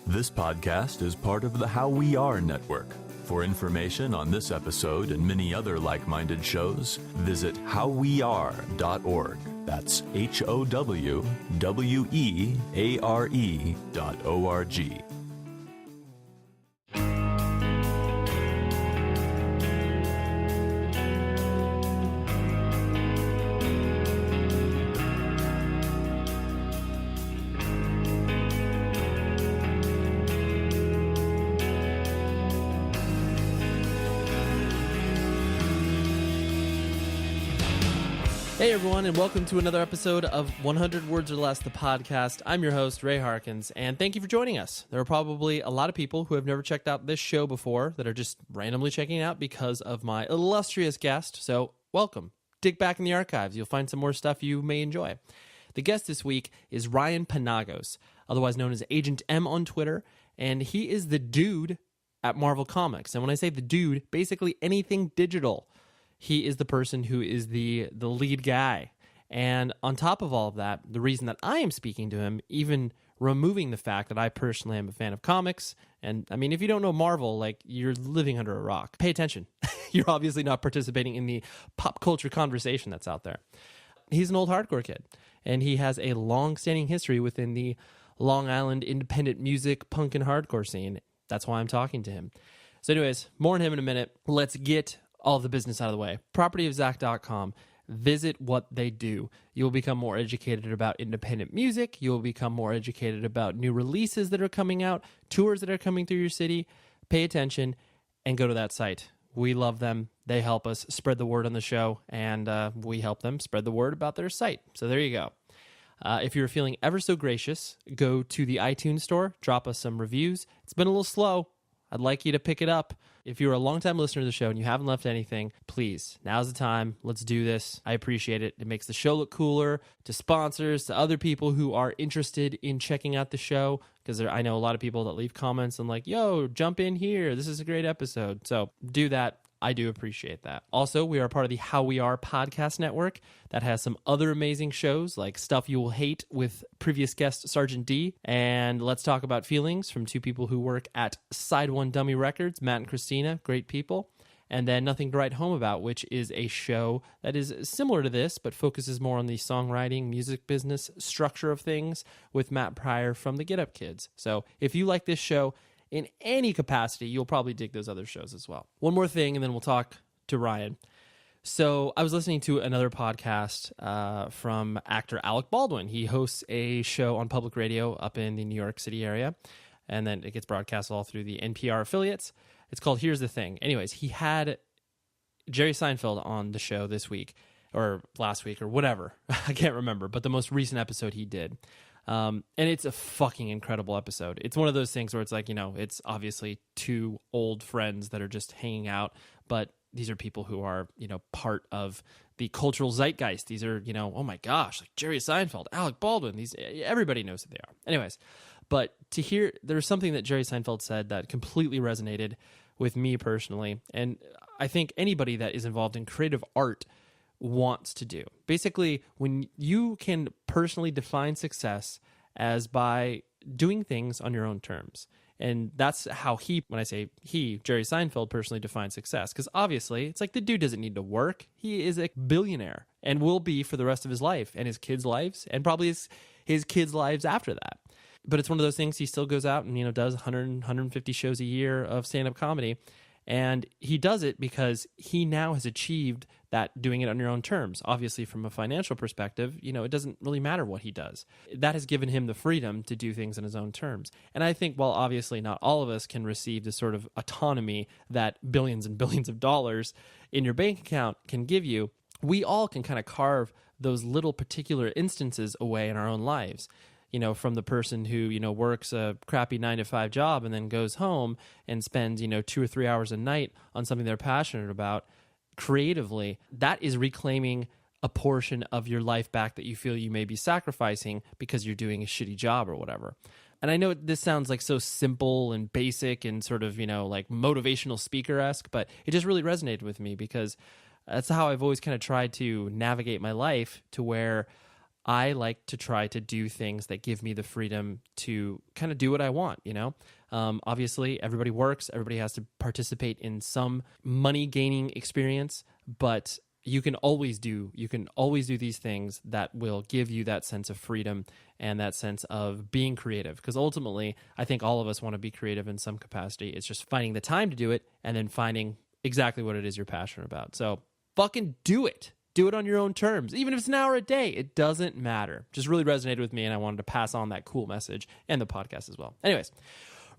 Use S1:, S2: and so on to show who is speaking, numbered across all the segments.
S1: This podcast is part of the How We Are network. For information on this episode and many other like-minded shows, visit howweare.org. That's HOWWEARE.org.
S2: Hey everyone, and welcome to another episode of 100 Words or Less, the podcast. I'm your host, Ray Harkins, and thank you for joining us. There are probably a lot of people who have never checked out this show before that are just randomly checking it out because of my illustrious guest, so welcome. Dig back in the archives. You'll find some more stuff you may enjoy. The guest this week is Ryan Penagos, otherwise known as Agent M on Twitter, and he is the dude at Marvel Comics. And when I say the dude, basically anything digital. He is the person who is the lead guy. And on top of all of that, the reason that I am speaking to him, even removing the fact that I personally am a fan of comics, and I mean, if you don't know Marvel, like, you're living under a rock. Pay attention. You're obviously not participating in the pop culture conversation that's out there. He's an old hardcore kid, and he has a long-standing history within the Long Island independent music, punk, and hardcore scene. That's why I'm talking to him. So anyways, more on him in a minute. Let's get all the business out of the way. Propertyofzach.com. Visit what they do. You'll become more educated about independent music. You'll become more educated about new releases that are coming out, tours that are coming through your city. Pay attention and go to that site. We love them. They help us spread the word on the show, and we help them spread the word about their site. So there you go. If you're feeling ever so gracious, go to the iTunes store, drop us some reviews. It's been a little slow. I'd like you to pick it up. If you're a longtime listener to the show and you haven't left anything, please, now's the time. Let's do this. I appreciate it. It makes the show look cooler to sponsors, to other people who are interested in checking out the show, because I know a lot of people that leave comments and like, yo, jump in here. This is a great episode. So do that. I do appreciate that. Also, we are part of the How We Are podcast network that has some other amazing shows like Stuff You Will Hate with previous guest Sergeant D, and Let's Talk About Feelings from two people who work at Side One Dummy Records, Matt and Christina, great people. And then Nothing to Write Home About, which is a show that is similar to this, but focuses more on the songwriting, music business structure of things with Matt Pryor from the Get Up Kids. So if you like this show in any capacity, you'll probably dig those other shows as well. One more thing, and then we'll talk to Ryan. So I was listening to another podcast from actor Alec Baldwin. He hosts a show on public radio up in the New York City area, and then it gets broadcast all through the NPR affiliates. It's called Here's the Thing. Anyways, he had Jerry Seinfeld on the show this week, or last week, or whatever. I can't remember, but the most recent episode he did. And it's a fucking incredible episode. It's one of those things where it's like, you know, it's obviously two old friends that are just hanging out, but these are people who are, you know, part of the cultural zeitgeist. These are, you know, oh my gosh, like Jerry Seinfeld, Alec Baldwin, everybody knows who they are. Anyways, but to hear, there's something that Jerry Seinfeld said that completely resonated with me personally. And I think anybody that is involved in creative art wants to do. Basically, when you can personally define success as by doing things on your own terms. And that's how when I say he, Jerry Seinfeld, personally defines success. Because obviously, it's like the dude doesn't need to work. He is a billionaire and will be for the rest of his life and his kids' lives and probably his kids' lives after that. But it's one of those things, he still goes out and, you know, does 100, 150 shows a year of stand-up comedy. And he does it because he now has achieved that doing it on your own terms. Obviously, from a financial perspective, you know, it doesn't really matter what he does. That has given him the freedom to do things on his own terms. And I think while obviously not all of us can receive the sort of autonomy that billions and billions of dollars in your bank account can give you, we all can kind of carve those little particular instances away in our own lives. You know, from the person who, you know, works a crappy 9-to-5 job and then goes home and spends, you know, 2 or 3 hours a night on something they're passionate about creatively, that is reclaiming a portion of your life back that you feel you may be sacrificing because you're doing a shitty job or whatever. And I know this sounds like so simple and basic and sort of, you know, like motivational speaker-esque, but it just really resonated with me because that's how I've always kind of tried to navigate my life to where I like to try to do things that give me the freedom to kind of do what I want, you know? Obviously, everybody works. Everybody has to participate in some money-gaining experience, but you can always do these things that will give you that sense of freedom and that sense of being creative. Because ultimately, I think all of us want to be creative in some capacity. It's just finding the time to do it and then finding exactly what it is you're passionate about. So fucking do it. Do it on your own terms. Even if it's an hour a day, it doesn't matter. Just really resonated with me, and I wanted to pass on that cool message and the podcast as well. Anyways,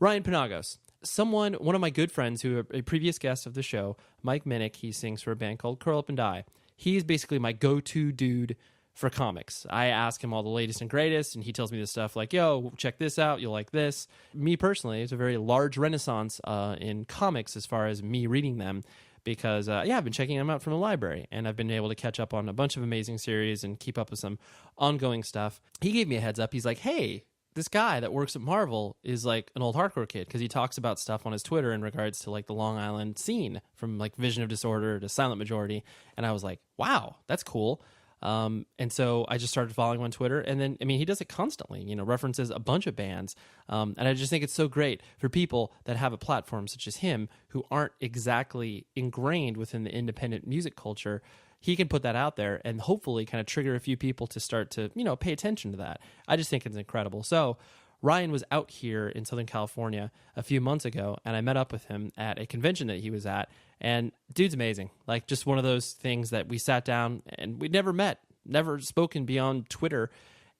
S2: Ryan Penagos, one of my good friends who a previous guest of the show, Mike Minnick, he sings for a band called Curl Up and Die. He's basically my go-to dude for comics. I ask him all the latest and greatest, and he tells me this stuff like, yo, check this out, you'll like this. Me personally, it's a very large renaissance in comics as far as me reading them. Because, I've been checking them out from the library, and I've been able to catch up on a bunch of amazing series and keep up with some ongoing stuff. He gave me a heads up. He's like, hey, this guy that works at Marvel is like an old hardcore kid, because he talks about stuff on his Twitter in regards to like the Long Island scene, from like Vision of Disorder to Silent Majority. And I was like, wow, that's cool. And so I just started following him on Twitter, and then, he does it constantly, references a bunch of bands. And I just think it's so great for people that have a platform such as him, who aren't exactly ingrained within the independent music culture. He can put that out there and hopefully kind of trigger a few people to start to, pay attention to that. I just think it's incredible. So Ryan was out here in Southern California a few months ago, and I met up with him at a convention that he was at. And dude's amazing. Like, just one of those things that we sat down and we'd never met, never spoken beyond Twitter.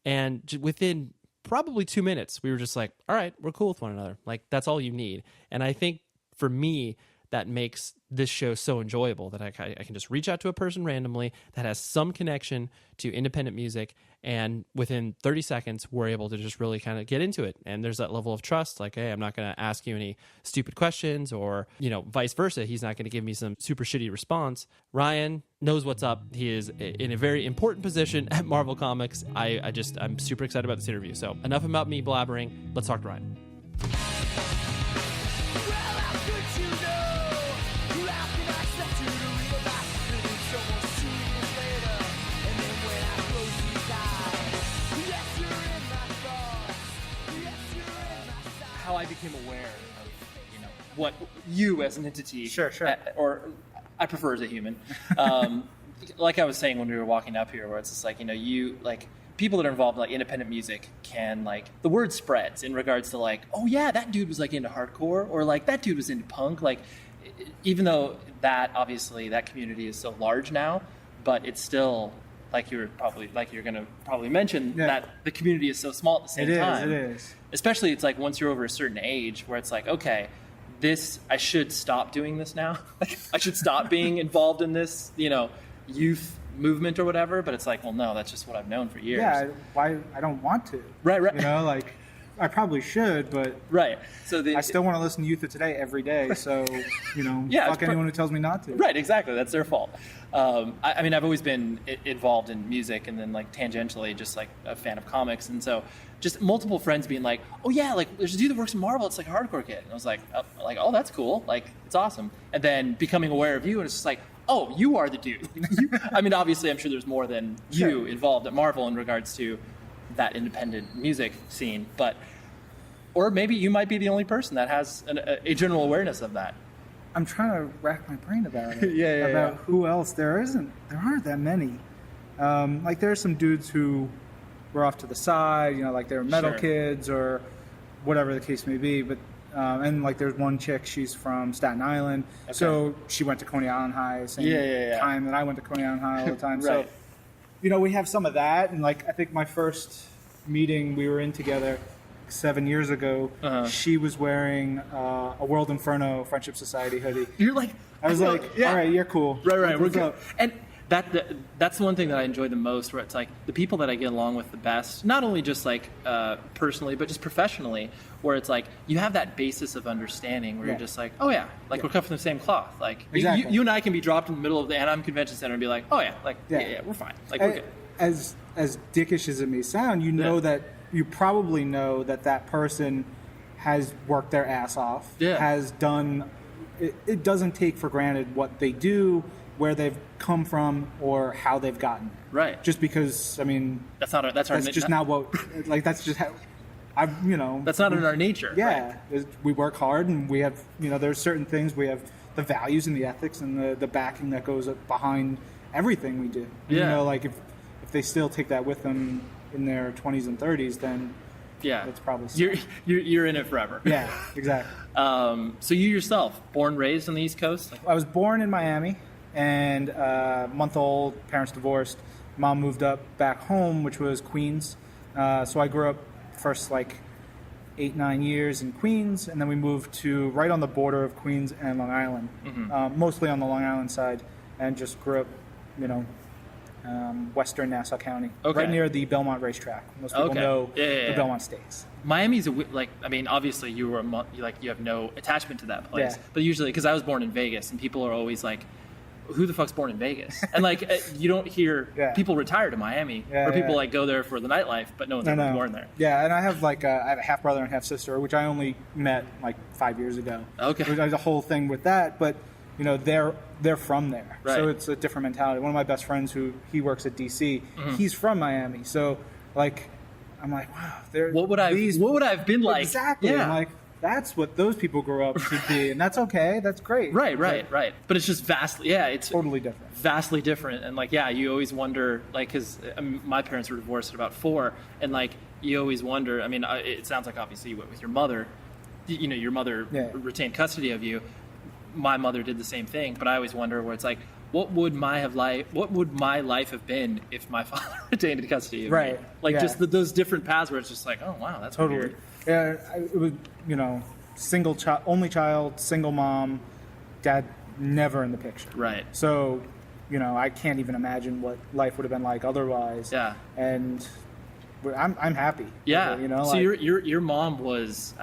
S2: And within probably 2 minutes, we were just like, all right, we're cool with one another. Like, that's all you need. And I think for me, that makes this show so enjoyable, that I can just reach out to a person randomly that has some connection to independent music, and within 30 seconds, we're able to just really kind of get into it. And there's that level of trust, like, hey, I'm not going to ask you any stupid questions, or, vice versa. He's not going to give me some super shitty response. Ryan knows what's up. He is in a very important position at Marvel Comics. I'm super excited about this interview. So enough about me blabbering. Let's talk to Ryan. How I became aware of, what you as an entity,
S3: sure,
S2: or I prefer as a human, like I was saying when we were walking up here, where it's just like, you like people that are involved in like independent music can, like, the word spreads in regards to like, oh yeah, that dude was like into hardcore, or like that dude was into punk. Like, even though that obviously that community is so large now, but it's still, like you're going to probably mention, that the community is so small at the same time.
S3: It is.
S2: Especially, it's like once you're over a certain age, where it's like, okay, I should stop doing this now. I should stop being involved in this, youth movement or whatever. But it's like, well, no, that's just what I've known for years.
S3: Yeah, why? I don't want to.
S2: Right.
S3: Like, I probably should, but
S2: right. So
S3: I still want to listen to Youth of Today every day. So, fuck anyone who tells me not to.
S2: Right, exactly. That's their fault. I've always been involved in music, and then like tangentially just like a fan of comics. And so just multiple friends being like, oh yeah, like there's a dude that works in Marvel. It's like a hardcore kid. And I was like, oh, that's cool. Like, it's awesome. And then becoming aware of you, and it's just like, oh, you are the dude. Obviously I'm sure there's more than you involved at Marvel in regards to that independent music scene, or maybe you might be the only person that has a general awareness of that.
S3: I'm trying to rack my brain about it. About who else. There aren't that many. Like, there are some dudes who were off to the side, like they're metal kids or whatever the case may be. But and like, there's one chick, she's from Staten Island, so she went to Coney Island High, same time that I went to Coney Island High all the time.
S2: Right.
S3: So, we have some of that, and like, I think my first meeting we were in together 7 years ago, she was wearing a World Inferno Friendship Society hoodie.
S2: You're like,
S3: I was like, all right, you're cool.
S2: Right, we're good. And that's the one thing that I enjoy the most, where it's like the people that I get along with the best, not only just like personally, but just professionally, where it's like you have that basis of understanding where you're just like, oh yeah, like we're cut from the same cloth. Like,
S3: exactly.
S2: you and I can be dropped in the middle of the Anaheim Convention Center and be like, oh yeah, like yeah, we're fine. Like, we're good.
S3: As dickish as it may sound, you probably know that person has worked their ass off, has done. It doesn't take for granted what they do. where they've come from or how they've gotten there.
S2: Right.
S3: Just because, I mean,
S2: that's
S3: just not what, like, that's just how,
S2: that's not in our nature.
S3: Yeah.
S2: Right.
S3: We work hard, and we have, there's certain things, we have the values and the ethics and the backing that goes behind everything we do.
S2: Yeah.
S3: Like if they still take that with them in their 20s and 30s, then it's probably
S2: you're in it forever.
S3: Yeah, exactly.
S2: So you yourself, born, raised on the East Coast?
S3: I was born in Miami, and month old, parents divorced. Mom moved up back home, which was Queens. So I grew up first 8-9 years in Queens, and then we moved to right on the border of Queens and Long Island, mostly on the Long Island side, and just grew up, western Nassau County, right near the Belmont racetrack. Most people know the Belmont Stakes.
S2: Miami's obviously you were you have no attachment to that place, but usually because I was born in Vegas, and people are always like, who the fuck's born in Vegas? And you don't hear people retire to Miami, or people go there for the nightlife, but no one's ever born there.
S3: Yeah, and I have I have a half brother and half sister, which I only met 5 years ago.
S2: Okay,
S3: there's a whole thing with that, but they're from there, so it's a different mentality. One of my best friends, he works at DC, he's from Miami, so I'm like, wow,
S2: what would I have been like?
S3: Exactly. Yeah. I'm like, that's what those people grew up to be, and that's okay. That's great.
S2: Right. But it's just vastly, it's
S3: totally different.
S2: Vastly different, and you always wonder, because my parents were divorced at about 4, and you always wonder. I mean, it sounds like obviously with your mother, your mother retained custody of you. My mother did the same thing, but I always wonder where it's what would my life have been if my father retained custody of me? Just those different paths where it's just oh wow, that's
S3: totally
S2: weird.
S3: Yeah, it was single child, only child, single mom, dad never in the picture.
S2: Right.
S3: So I can't even imagine what life would have been like otherwise.
S2: Yeah.
S3: And I'm happy.
S2: Yeah. So your mom was,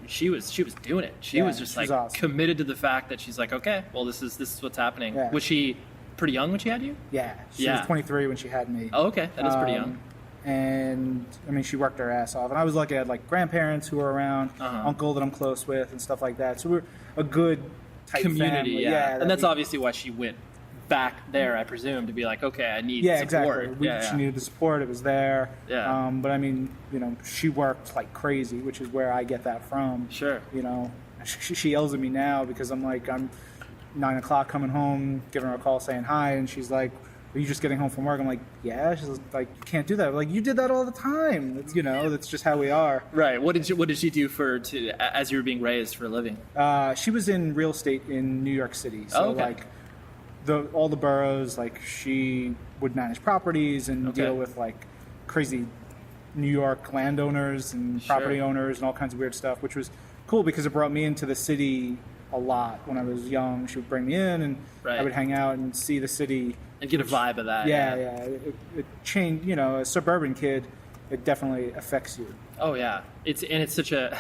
S2: she was doing it. She was just
S3: awesome.
S2: Committed to the fact that she's okay, well, this is what's happening. Yeah. Was she pretty young when she had you?
S3: Yeah. She was 23 when she had me.
S2: Oh, okay. That is pretty young.
S3: And she worked her ass off. And I was lucky. I had grandparents who were around, uncle that I'm close with, and stuff like that. So we're a good tight
S2: community.
S3: Family.
S2: Yeah. And that's obviously why she went back there, I presume, to be okay, I need support.
S3: Exactly. She needed the support. It was there.
S2: Yeah.
S3: But she worked like crazy, which is where I get that from.
S2: Sure.
S3: She yells at me now because I'm 9 o'clock coming home, giving her a call saying hi, and she's like, are you just getting home from work? I'm like, yeah. She's like, you can't do that. I'm like, you did that all the time. That's, that's just how we are.
S2: Right. What did she do as you were being raised for a living?
S3: She was in real estate in New York City. So all the boroughs, she would manage properties and deal with crazy New York landowners and property owners and all kinds of weird stuff, which was cool because it brought me into the city a lot when I was young. She would bring me in, and I would hang out and see the city
S2: and get a vibe of that.
S3: Yeah. It changed. A suburban kid, it definitely affects you.
S2: Oh yeah, it's such a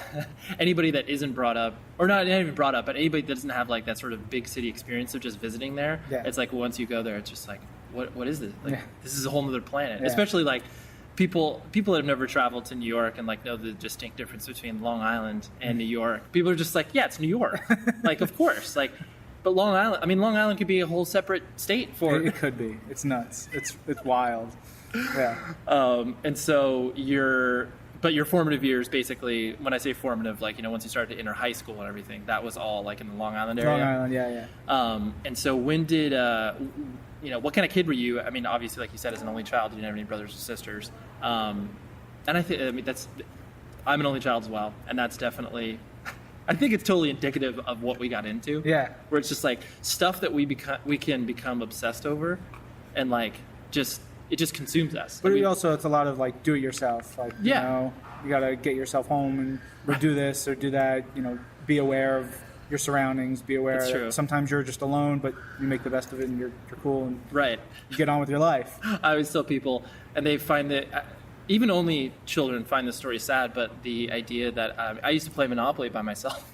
S2: anybody that isn't brought up, or not even brought up, but anybody that doesn't have that sort of big city experience of just visiting there. Yeah. It's once you go there, it's just what is this? This is a whole other planet. Yeah. Especially people that have never traveled to New York and know the distinct difference between Long Island and New York. People are just it's New York. Of course. But Long Island could be a whole separate state for
S3: it could be. It's nuts. It's wild. Yeah.
S2: And so your formative years, basically, when I say formative, once you started to enter high school and everything, that was all in the Long Island area.
S3: Long Island, yeah.
S2: And so when did what kind of kid were you? Obviously, like you said, as an only child, you didn't have any brothers or sisters. And I'm an only child as well, and that's definitely, I think it's totally indicative of what we got into.
S3: Yeah.
S2: Where it's just stuff that we can become obsessed over, and it just consumes us.
S3: But also, it's a lot of do it yourself. You got to get yourself home and do this or do that. Be aware of your surroundings. Be aware that sometimes you're just alone, but you make the best of it, and you're cool, and you get on with your life.
S2: I always tell people, and they find that even only children find this story sad, but the idea that I used to play Monopoly by myself.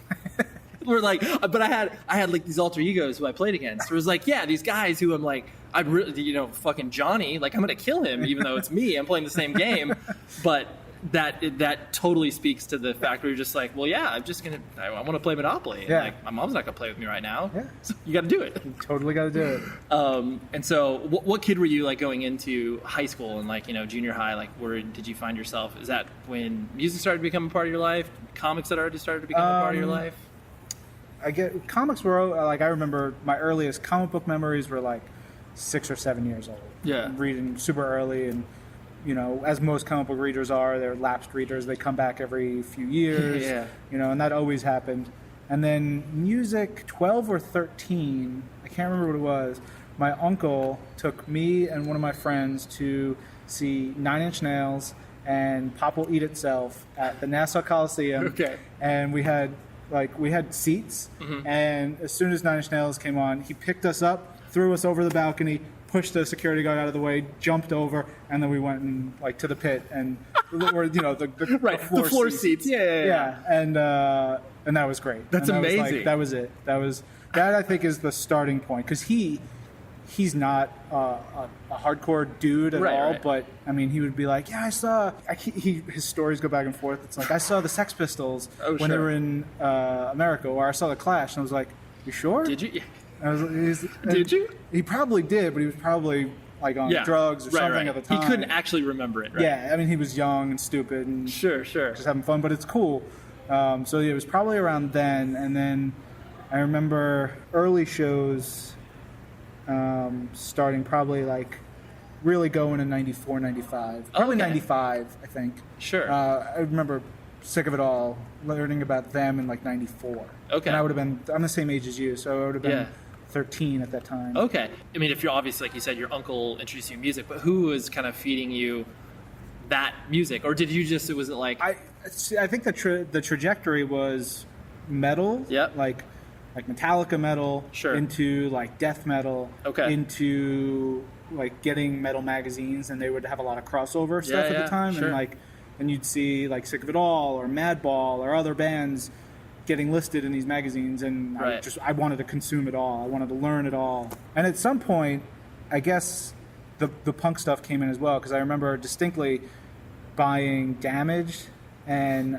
S2: We're but I had these alter egos who I played against. It was these guys who I'm really, fucking Johnny, I'm gonna kill him even though it's me. I'm playing the same game, but that totally speaks to the fact where you're just like, well, yeah, I want to play Monopoly. And like, my mom's not going to play with me right now. Yeah. So you got to do it.
S3: You totally got to do it.
S2: And so what kid were you like going into high school and like, junior high? Like, where did you find yourself? Is that when music started to become a part of your life? Comics had already started to become a part of your life?
S3: Comics were like, I remember my earliest comic book memories were like 6 or 7 years old.
S2: Yeah.
S3: Reading super early, and as most comic book readers are, they're lapsed readers. They come back every few years.
S2: Yeah.
S3: And that always happened. And then music, 12 or 13, I can't remember what it was. My uncle took me and one of my friends to see 9 Inch Nails and Pop Will Eat Itself at the Nassau Coliseum.
S2: Okay.
S3: And we had seats, and as soon as 9 Inch Nails came on, he picked us up, threw us over the balcony, pushed the security guard out of the way, jumped over, and then we went and to the pit, and where the
S2: floor seats. Yeah.
S3: And that was great.
S2: That's amazing.
S3: That was it. That I think is the starting point, because he's not a hardcore dude at all,
S2: right.
S3: But I mean, he would be like, yeah, his stories go back and forth. It's like, I saw the Sex Pistols when they were in America, or I saw the Clash, and I was like, you sure?
S2: Did you?
S3: Did you? He probably did, but he was probably like on drugs or something at the time.
S2: He couldn't actually remember it, right?
S3: Yeah, I mean, he was young and stupid and
S2: sure,
S3: just having fun, but it's cool. So it was probably around then, and then I remember early shows starting probably like really going in 94, 95. Probably 95, I think.
S2: Sure.
S3: I remember Sick of It All, learning about them in like 94.
S2: Okay.
S3: And I'm the same age as you, so I would have been 13 at that time.
S2: Okay. I mean, if you're obviously, like you said, your uncle introduced you to music, but who was kind of feeding you that music? Or did you just, was it like...
S3: I think the trajectory was metal.
S2: Yep.
S3: Like Metallica metal,
S2: sure,
S3: into like death metal,
S2: okay,
S3: into like getting metal magazines, and they would have a lot of crossover stuff at the time,
S2: sure,
S3: and you'd see like Sick of It All or Madball or other bands getting listed in these magazines, and I wanted to consume it all. I wanted to learn it all. And at some point, I guess the punk stuff came in as well, because I remember distinctly buying Damaged and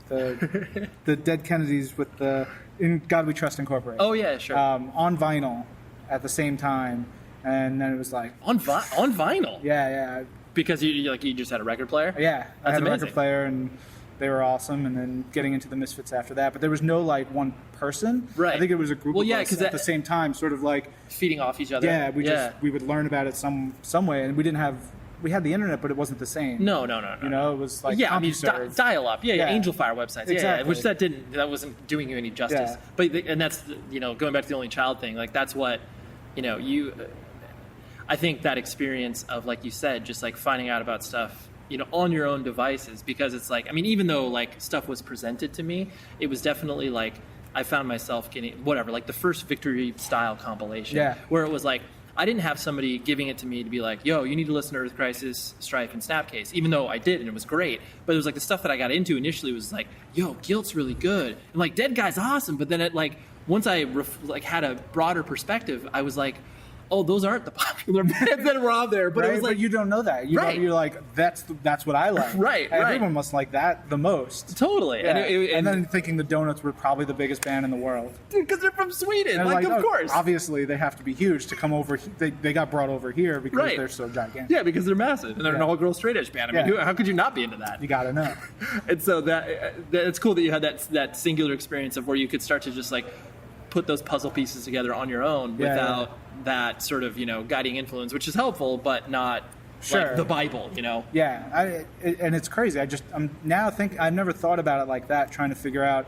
S3: the Dead Kennedys with the In God We Trust Incorporated.
S2: Oh yeah, sure.
S3: On vinyl at the same time, and then it was like
S2: on vinyl.
S3: Yeah.
S2: Because you just had a record player.
S3: Yeah, I had
S2: amazing.
S3: a record player, and they were awesome. And then getting into the Misfits after that, but there was no like one person.
S2: Right.
S3: I think it was a group of us at the same time, sort of like
S2: feeding off each other.
S3: Yeah, we would learn about it some way, and we had the internet, but it wasn't the same.
S2: No.
S3: It was like
S2: dial up. Yeah, Angel Fire websites.
S3: Exactly.
S2: Which that wasn't doing you any justice.
S3: Yeah.
S2: But and that's going back to the only child thing. Like that's what I think that experience of, like you said, just like finding out about stuff on your own devices, because it's like, I mean, even though like stuff was presented to me, it was definitely like I found myself getting whatever, like the first Victory style compilation, where it was like, I didn't have somebody giving it to me to be like, yo, you need to listen to Earth Crisis, Strife, and Snapcase, even though I did, and it was great. But it was like the stuff that I got into initially was like, yo, Guilt's really good. And like, Dead Guy's awesome. But then it like, once I had a broader perspective, I was like, oh, those aren't the popular bands that were on there. But it was like,
S3: but you don't know that. You're like, that's what I like.
S2: Right.
S3: Everyone must like that the most.
S2: Totally.
S3: Yeah. And then thinking the Donuts were probably the biggest band in the world.
S2: Dude, because they're from Sweden.
S3: And
S2: of course.
S3: Obviously, they have to be huge to come over. They got brought over here because they're so gigantic.
S2: Yeah, because they're massive. And they're an all-girl straight edge band. I mean, how could you not be into that?
S3: You got to know.
S2: And so it's cool that you had that singular experience of where you could start to just like put those puzzle pieces together on your own without that sort of guiding influence, which is helpful, but not like the Bible,
S3: Yeah, and it's crazy. I'm now I've never thought about it like that, trying to figure out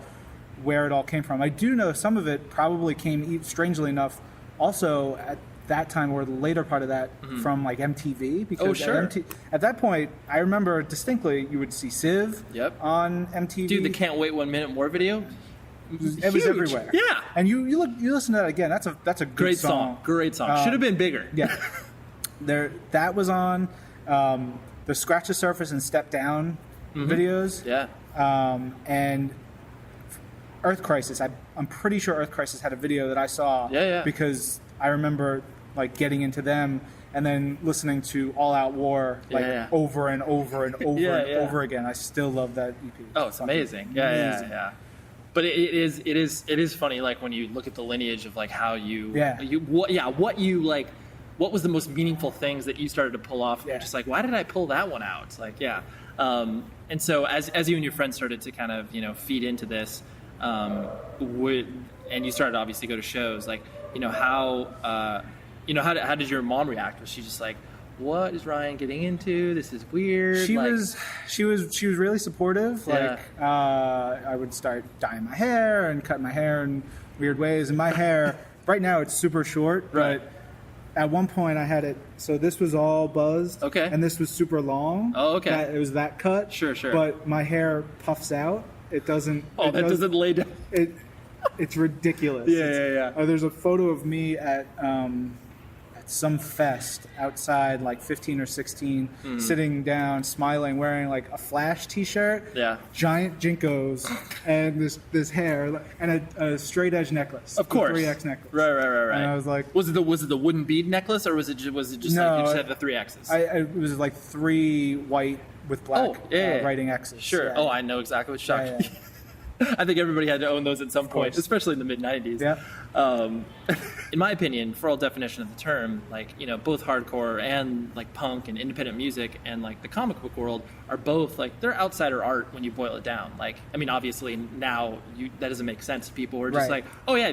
S3: where it all came from. I do know some of it probably came, strangely enough, also at that time or the later part of that from like MTV, because at that point I remember distinctly you would see Civ on MTV.
S2: Dude, the Can't Wait 1 Minute More video.
S3: It was everywhere.
S2: Yeah.
S3: And you listen to that again. That's a
S2: great song. Great song. Should have been bigger.
S3: Yeah. That was on the Scratch the Surface and Step Down videos.
S2: Yeah.
S3: And Earth Crisis. I'm pretty sure Earth Crisis had a video that I saw.
S2: Yeah.
S3: Because I remember like getting into them, and then listening to All Out War over and over and over again. I still love that EP.
S2: Oh, it's amazing. Yeah. But it is funny, like when you look at the lineage of like how what was the most meaningful things that you started to pull off? Yeah. Just like, why did I pull that one out? It's like, and so as you and your friends started to kind of, feed into this, and you started to obviously go to shows, like, how did your mom react? Was she just like, what is Ryan getting into? This is weird.
S3: She was really supportive. Like, I would start dyeing my hair and cutting my hair in weird ways. And my hair, right now, it's super short.
S2: Right.
S3: But at one point, I had it. So this was all buzzed.
S2: Okay.
S3: And this was super long.
S2: Oh, okay.
S3: It was that cut.
S2: Sure.
S3: But my hair puffs out. It doesn't.
S2: Oh, that doesn't lay down.
S3: It's ridiculous.
S2: Yeah.
S3: There's a photo of me at some fest outside, like 15 or 16, sitting down, smiling, wearing like a Flash t-shirt, giant Jinkos, and this hair, and a straight edge necklace.
S2: Of course.
S3: A 3X necklace.
S2: Right.
S3: And I was like...
S2: Was it the wooden bead necklace, or was it just
S3: no,
S2: like you just had the 3 X's?
S3: It was like 3 white with black writing X's.
S2: Sure.
S3: Yeah.
S2: Oh, I know exactly what you're talking about. I think everybody had to own those at some point, especially in the mid-90s.
S3: Yeah.
S2: In my opinion, for all definition of the term, like, both hardcore and like punk and independent music and like the comic book world are both like, they're outsider art when you boil it down. Like, I mean, obviously now that doesn't make sense to people who are just like, oh yeah,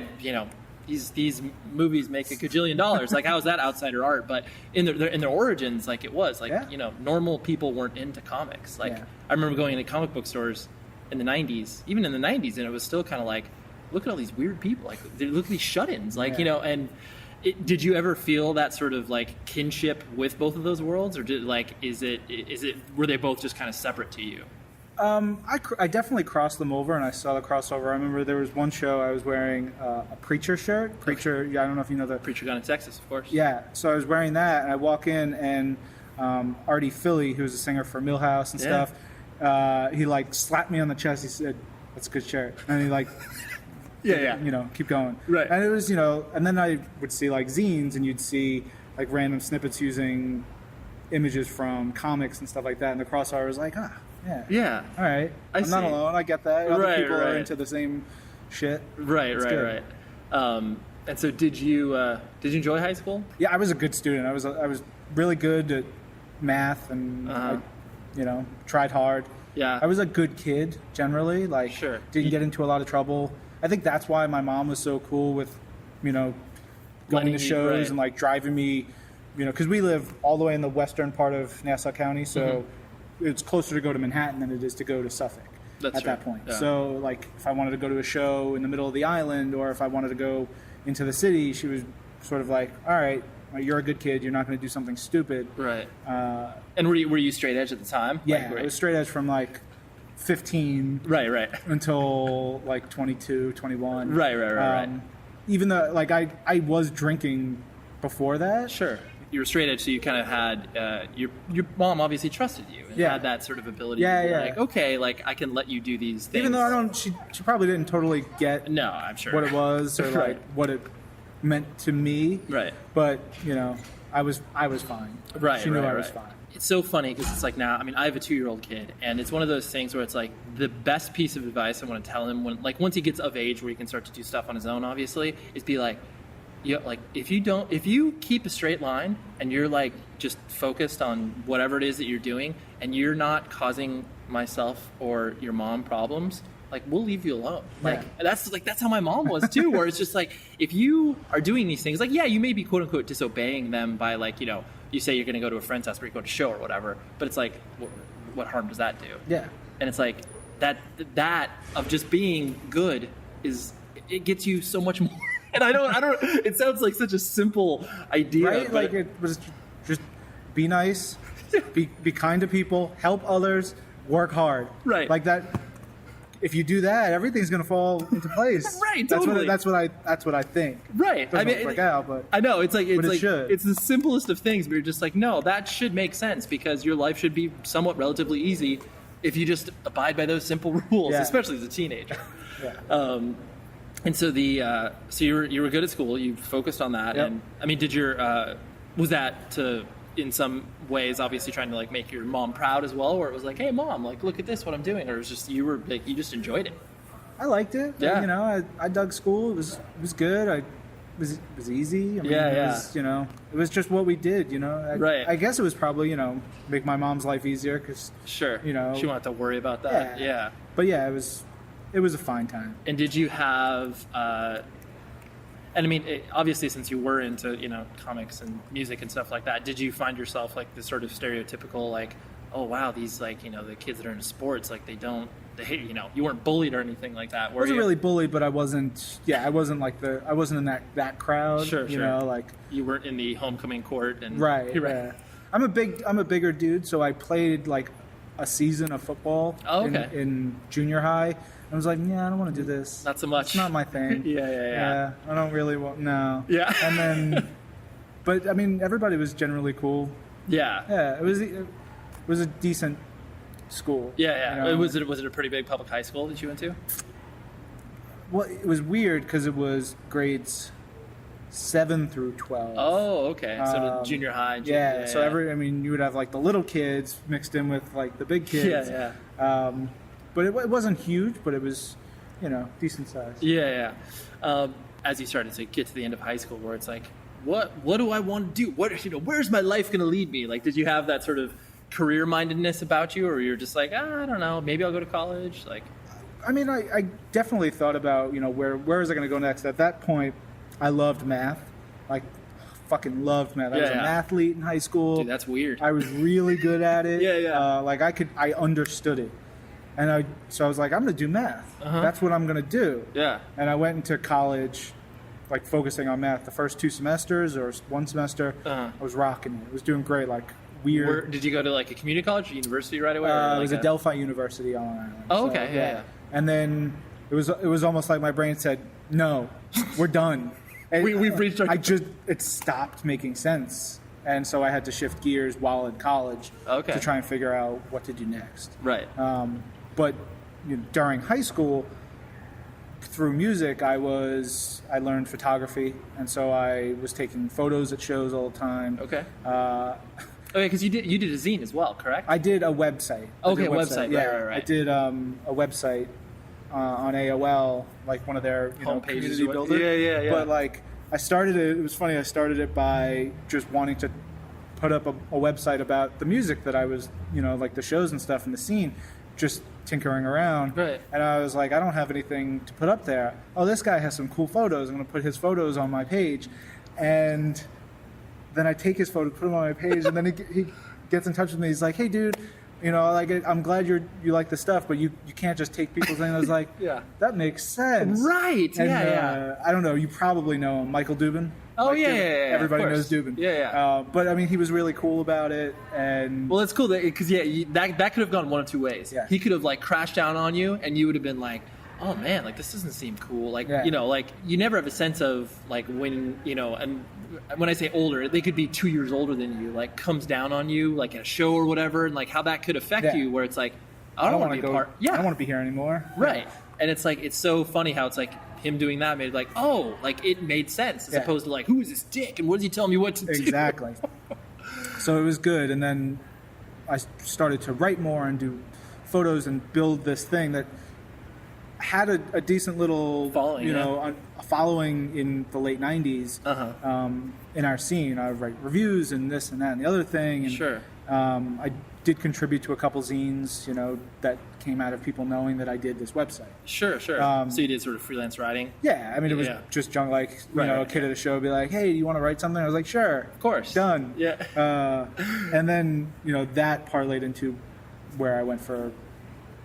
S2: these movies make $1 gajillion. Like, how is that outsider art? But in their origins, like it was like, normal people weren't into comics. Like, I remember going into comic book stores in the 90s, even in the 90s, and it was still kind of like, look at all these weird people, like look at these shut-ins, like, and did you ever feel that sort of like kinship with both of those worlds, or were they both just kind of separate to you?
S3: I definitely crossed them over, and I saw the crossover. I remember there was one show I was wearing a Preacher shirt. Preacher, I don't know if you know the...
S2: Preacher Gun in Texas, of course.
S3: Yeah, so I was wearing that, and I walk in, and Artie Philly, who's a singer for Millhouse and stuff, he like slapped me on the chest. He said, "That's a good shirt," and he like, keep going.
S2: Right.
S3: And it was, and then I would see like zines, and you'd see like random snippets using images from comics and stuff like that. And the crossover was like,
S2: yeah,
S3: all right, I'm not alone. I get that. Other people are into the same shit.
S2: Right. And so, did you enjoy high school?
S3: Yeah, I was a good student. I was really good at math, and I tried hard.
S2: Yeah.
S3: I was a good kid, generally. Like, didn't get into a lot of trouble. I think that's why my mom was so cool with, going to shows and, like, driving me, because we live all the way in the western part of Nassau County, so it's closer to go to Manhattan than it is to go to Suffolk at that point. Yeah. So, like, if I wanted to go to a show in the middle of the island, or if I wanted to go into the city, she was sort of like, all right, you're a good kid. You're not going to do something stupid.
S2: Right. And were you straight edge at the time?
S3: Yeah, I was straight edge from like 15.
S2: Right.
S3: Until like 22, 21.
S2: Right.
S3: Even though like I was drinking before that.
S2: Sure. You were straight edge, so you kind of had your mom obviously trusted you and had that sort of ability to be like, okay, like I can let you do these things.
S3: Even though she probably didn't totally get
S2: I'm sure
S3: what it was or like what it meant to me.
S2: Right.
S3: But, I was fine.
S2: Right.
S3: She knew I was fine.
S2: It's so funny because it's like now, I mean, I have a 2-year-old kid, and it's one of those things where it's like the best piece of advice I want to tell him once he gets of age where he can start to do stuff on his own, obviously, is be like, like if you keep a straight line and you're like just focused on whatever it is that you're doing and you're not causing myself or your mom problems, like we'll leave you alone. Like that's how my mom was too, where it's just like if you are doing these things, like you may be quote unquote disobeying them by like, you say you're going to go to a friend's house or you go to a show or whatever, but it's like, what harm does that do?
S3: Yeah.
S2: And it's like that of just being good it gets you so much more. And I don't, it sounds like such a simple idea.
S3: Right? Like it was just be nice, be kind to people, help others, work hard.
S2: Right.
S3: Like that. If you do that, everything's going to fall into place.
S2: Right, totally.
S3: That's what I think.
S2: Right.
S3: Doesn't work out, but
S2: I know it's
S3: should.
S2: It's the simplest of things, but you're just like, no, that should make sense because your life should be somewhat relatively easy if you just abide by those simple rules, especially as a teenager. And so so you were good at school. You focused on that, and I mean, did your was that in some ways, obviously trying to like make your mom proud as well, or it was like, hey mom, like look at this, what I'm doing, or it was just you just enjoyed it?
S3: I liked it.
S2: Yeah.
S3: You know, I dug school. It was good. It was easy. I mean,
S2: Yeah.
S3: It was, you know, it was just what we did. You know,
S2: Right.
S3: I guess it was probably, you know, make my mom's life easier because
S2: Sure.
S3: You know,
S2: she won't have to worry about that. Yeah.
S3: But yeah, it was a fine time.
S2: And did you have? And I mean, obviously, since you were into, you know, comics and music and stuff like that, did you find yourself like the sort of stereotypical, like, oh wow, these, like, you know, the kids that are into sports, like they you know, you weren't bullied or anything like that, were
S3: I wasn't
S2: you?
S3: really bullied, but I wasn't in that crowd.
S2: Sure.
S3: You know, like
S2: you weren't in the homecoming court and
S3: right.
S2: Right.
S3: Yeah. I'm a bigger dude, so I played like a season of football.
S2: Oh, okay.
S3: in junior high. I was like, yeah, I don't want to do this.
S2: Not so much.
S3: It's not my thing.
S2: Yeah.
S3: I don't really want. No.
S2: Yeah.
S3: And then, but I mean, everybody was generally cool.
S2: Yeah.
S3: Yeah. It was a decent school.
S2: Yeah.
S3: You know?
S2: Was it a pretty big public high school that you went to?
S3: Well, it was weird because it was grades 7 through 12.
S2: Oh, okay. So the junior high.
S3: Yeah. So you would have like the little kids mixed in with like the big kids.
S2: Yeah.
S3: But it wasn't huge, but it was, you know, decent size.
S2: Yeah. As you started to get to the end of high school, where it's like, what do I want to do? Where's my life going to lead me? Like, did you have that sort of career mindedness about you, or you're just like, I don't know, maybe I'll go to college? Like,
S3: I mean, I definitely thought about, you know, where is I going to go next? At that point, I loved math. Like, fucking loved math. I was an athlete in high school.
S2: Dude, that's weird.
S3: I was really good at it.
S2: Yeah.
S3: Like I understood it. And so I was like, I'm going to do math.
S2: Uh-huh.
S3: That's what I'm going to do.
S2: Yeah.
S3: And I went into college, like, focusing on math. The first 2 semesters or 1 semester, I was rocking it. I was doing great, like, weird.
S2: Did you go to, like, a community college or university right away?
S3: It was at Delphi University on Long Island.
S2: Oh, okay. Yeah.
S3: And then it was almost like my brain said, no, we're done. And
S2: We've reached our...
S3: it stopped making sense. And so I had to shift gears while in college to try and figure out what to do next.
S2: Right.
S3: But during high school, through music, I learned photography, and so I was taking photos at shows all the time.
S2: Okay. Okay, because you did a zine as well, correct?
S3: I did a website.
S2: Okay, website.
S3: Yeah,
S2: right.
S3: I did a website on AOL, like one of their community builders.
S2: Yeah.
S3: But like I started it. It was funny. I started it by just wanting to put up a website about the music that I was, like the shows and stuff in the scene, just tinkering around.
S2: Right.
S3: And I was like, I don't have anything to put up there. Oh, this guy has some cool photos. I'm going to put his photos on my page. And then I take his photo, put them on my page, and then he gets in touch with me. He's like, hey, dude, I'm glad you like the stuff, but you can't just take people's things. I was like,
S2: yeah,
S3: that makes sense.
S2: Right.
S3: And,
S2: yeah.
S3: I don't know. You probably know him, Michael Dubin.
S2: Oh,
S3: yeah. Everybody knows Dubin.
S2: Yeah.
S3: But I mean, he was really cool about it, and
S2: well, it's cool because that could have gone one of two ways.
S3: Yeah.
S2: He could have like crashed down on you, and you would have been like, oh man, like this doesn't seem cool. Like like you never have a sense of like when and when I say older, they could be 2 years older than you. Like comes down on you like at a show or whatever, and like how that could affect you. Where it's like, I don't want to be a part. Yeah,
S3: I don't want to be here anymore.
S2: Right. And it's like it's so funny how it's like him doing that made like it made sense as opposed to like who is this dick and what does he tell me what to do?
S3: Exactly. So it was good, and then I started to write more and do photos and build this thing that had a decent little
S2: following,
S3: a following in the late 90s in our scene. I would write reviews and this and that and the other thing. And,
S2: sure.
S3: I did contribute to a couple zines, that came out of people knowing that I did this website.
S2: Sure. So you did sort of freelance writing?
S3: Yeah. I mean, it was just junk, like, a kid at a show would be like, hey, do you want to write something? I was like, sure.
S2: Of course.
S3: Done.
S2: Yeah.
S3: And then, that parlayed into where I went for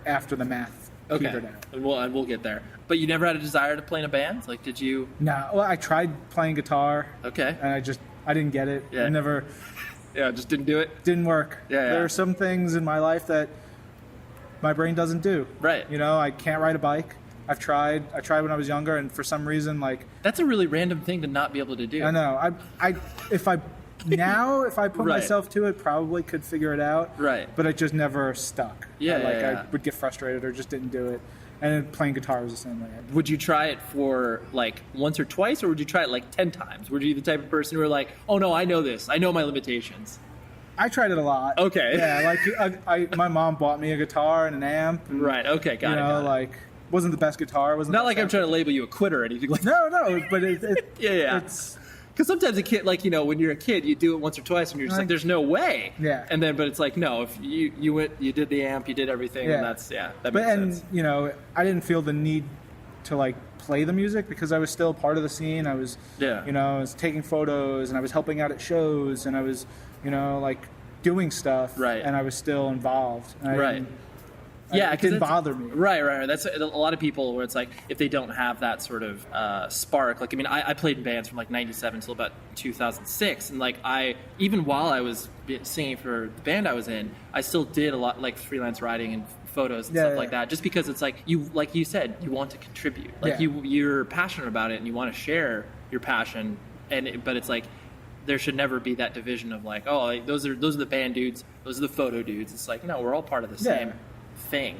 S3: after the math petered out.
S2: And we'll get there. But you never had a desire to play in a band? Like, did you?
S3: No. Well, I tried playing guitar.
S2: Okay.
S3: And I didn't get it.
S2: Yeah.
S3: I never...
S2: Yeah, just didn't do it?
S3: Didn't work.
S2: Yeah.
S3: There are some things in my life that my brain doesn't do.
S2: Right.
S3: I can't ride a bike. I've tried. I tried when I was younger, and for some reason, like...
S2: That's a really random thing to not be able to do.
S3: I know. If I put myself to it, probably could figure it out.
S2: Right.
S3: But it just never stuck.
S2: Yeah,
S3: I would get frustrated or just didn't do it. And then playing guitar was the same way.
S2: Would you try it for like once or twice, or would you try it like 10 times? Were you the type of person who were like, oh no, I know this. I know my limitations?
S3: I tried it a lot.
S2: Okay.
S3: Yeah, like my mom bought me a guitar and an amp. And,
S2: right. Okay. Got it.
S3: Like wasn't the best guitar. Wasn't
S2: not like I'm trying to label you a quitter or anything like that.
S3: No, but
S2: yeah.
S3: It's
S2: because sometimes a kid, like when you're a kid, you do it once or twice, and you're just like, "There's no way."
S3: Yeah.
S2: And then, but it's like, no, if you went, you did the amp, you did everything, and that makes sense.
S3: And I didn't feel the need to like play the music because I was still part of the scene. I was, I was taking photos and I was helping out at shows and I was, like doing stuff.
S2: Right.
S3: And I was still involved.
S2: Right.
S3: It didn't bother me.
S2: Right. That's a lot of people where it's like if they don't have that sort of spark. Like, I mean, I played in bands from like 97 till about 2006, and like even while I was singing for the band I was in, I still did a lot like freelance writing and photos and stuff like that. Just because it's like you said, you want to contribute. Like you're passionate about it and you want to share your passion. But it's like there should never be that division of like, oh, like, those are the band dudes, those are the photo dudes. It's like, no, we're all part of the same thing.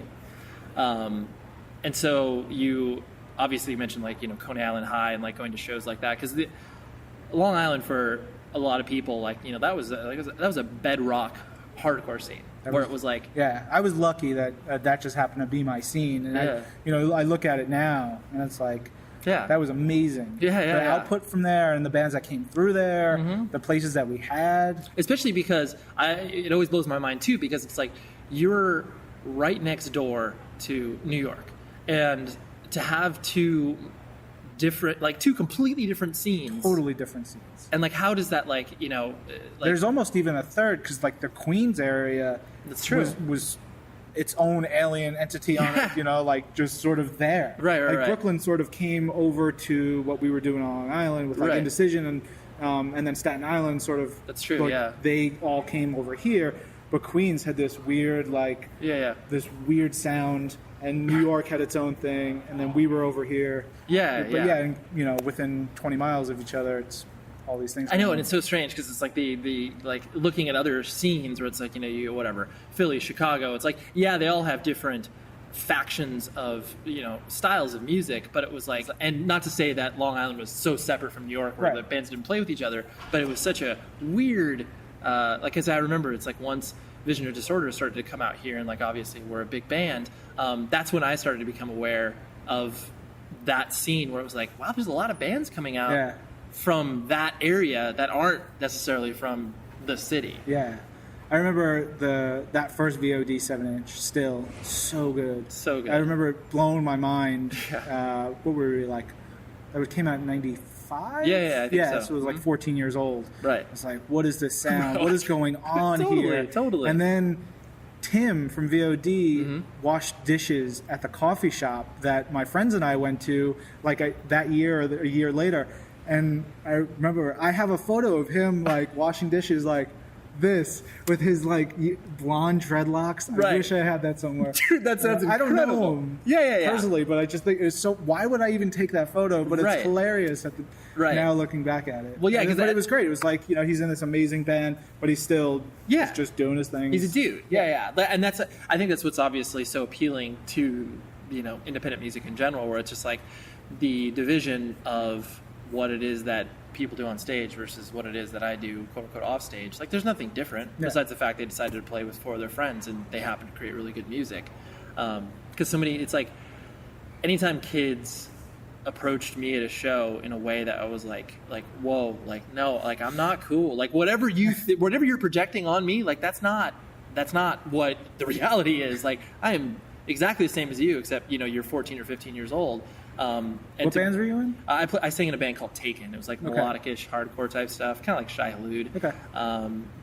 S2: And so you obviously mentioned like Coney Island High and like going to shows like that, because the Long Island for a lot of people that was a bedrock hardcore scene where it was like
S3: I was lucky that that just happened to be my scene, and I look at it now and it's like that was amazing. The output from there and the bands that came through there, the places that we had,
S2: especially because it always blows my mind too, because it's like you're right next door to New York, and to have two completely different scenes,
S3: totally different scenes,
S2: and like how does that
S3: there's almost even a third, because like the Queens area was its own alien entity on it, like just sort of there.
S2: Right.
S3: Brooklyn sort of came over to what we were doing on Long Island with like Indecision, and then Staten Island sort of.
S2: That's true.
S3: They all came over here. But Queens had this weird, this weird sound, and New York had its own thing, and then we were over here. And, within 20 miles of each other, it's all these things.
S2: I know, and it's so strange because it's like the like looking at other scenes where it's like you whatever, Philly, Chicago. It's like they all have different factions of styles of music, but it was like, and not to say that Long Island was so separate from New York where the bands didn't play with each other, but it was such a weird. As I remember, it's like once Vision of Disorder started to come out here, and like obviously we're a big band, that's when I started to become aware of that scene where it was like, wow, there's a lot of bands coming out from that area that aren't necessarily from the city. Yeah.
S3: I remember that first VOD 7-inch, still so good.
S2: So good.
S3: I remember it blowing my mind. What were we like? It came out in 95?
S2: I think so.
S3: So it was like 14 years old.
S2: Right.
S3: It's like, what is this sound? What is going on here?
S2: Totally.
S3: And then Tim from VOD washed dishes at the coffee shop that my friends and I went to that year or a year later. And I remember I have a photo of him like washing dishes like this with his like blonde dreadlocks. I wish I had that somewhere.
S2: Dude, that sounds incredible.
S3: I don't know him personally, but I just think it's so. Why would I even take that photo? But it's hilarious now looking back at it.
S2: Well,
S3: but it was great. It was like he's in this amazing band, but he's still just doing his thing.
S2: He's a dude. And I think that's what's obviously so appealing to independent music in general, where it's just like the division of what it is that people do on stage versus what it is that I do, quote unquote, off stage. Like, there's nothing different besides the fact they decided to play with 4 of their friends and they happen to create really good music. Because it's like, anytime kids approached me at a show in a way that I was like, whoa, like, no, like, I'm not cool. Like, whatever you're projecting on me, like, that's not what the reality is. Like, I am exactly the same as you, except, you're 14 or 15 years old.
S3: And what bands were you in?
S2: I sang in a band called Taken. It was like melodic-ish hardcore type stuff, kind of like Shai Hulud.
S3: Okay.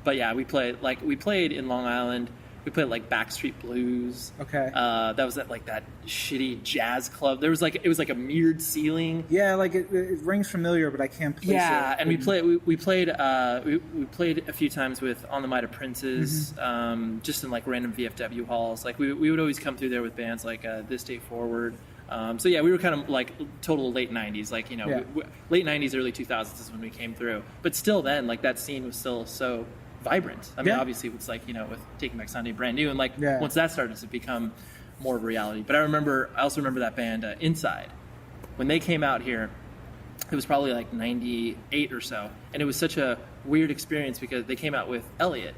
S2: But yeah, we played in Long Island. We played like Backstreet Blues.
S3: Okay.
S2: That was at like that shitty jazz club. It was like a mirrored ceiling.
S3: Yeah, like it rings familiar, but I can't place it.
S2: Yeah, and we played a few times with On the Might of Princes, just in like random VFW halls. Like we would always come through there with bands like This Day Forward. So yeah, we were kind of like total late 90s, like, late 90s, early 2000s is when we came through. But still then, like, that scene was still so vibrant. I mean, obviously it's like, with Taking Back Sunday, brand new, and like once that started to become more of a reality. But I also remember that band Inside. When they came out here, it was probably like 98 or so, and it was such a weird experience because they came out with Elliot,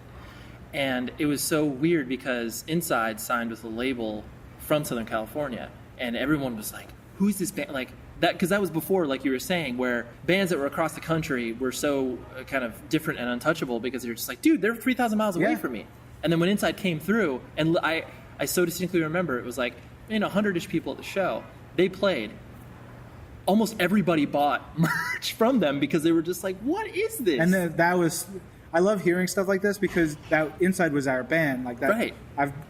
S2: and it was so weird because Inside signed with a label from Southern California, and everyone was like, who's this band? Like that, because that was before, like you were saying, where bands that were across the country were so kind of different and untouchable because they're just like, dude, they're 3,000 miles away from me. And then when Inside came through, and I so distinctly remember, it was like 100-ish people at the show. They played. Almost everybody bought merch from them because they were just like, what is this?
S3: And then I love hearing stuff like this because that Inside was our band. Like that,
S2: right.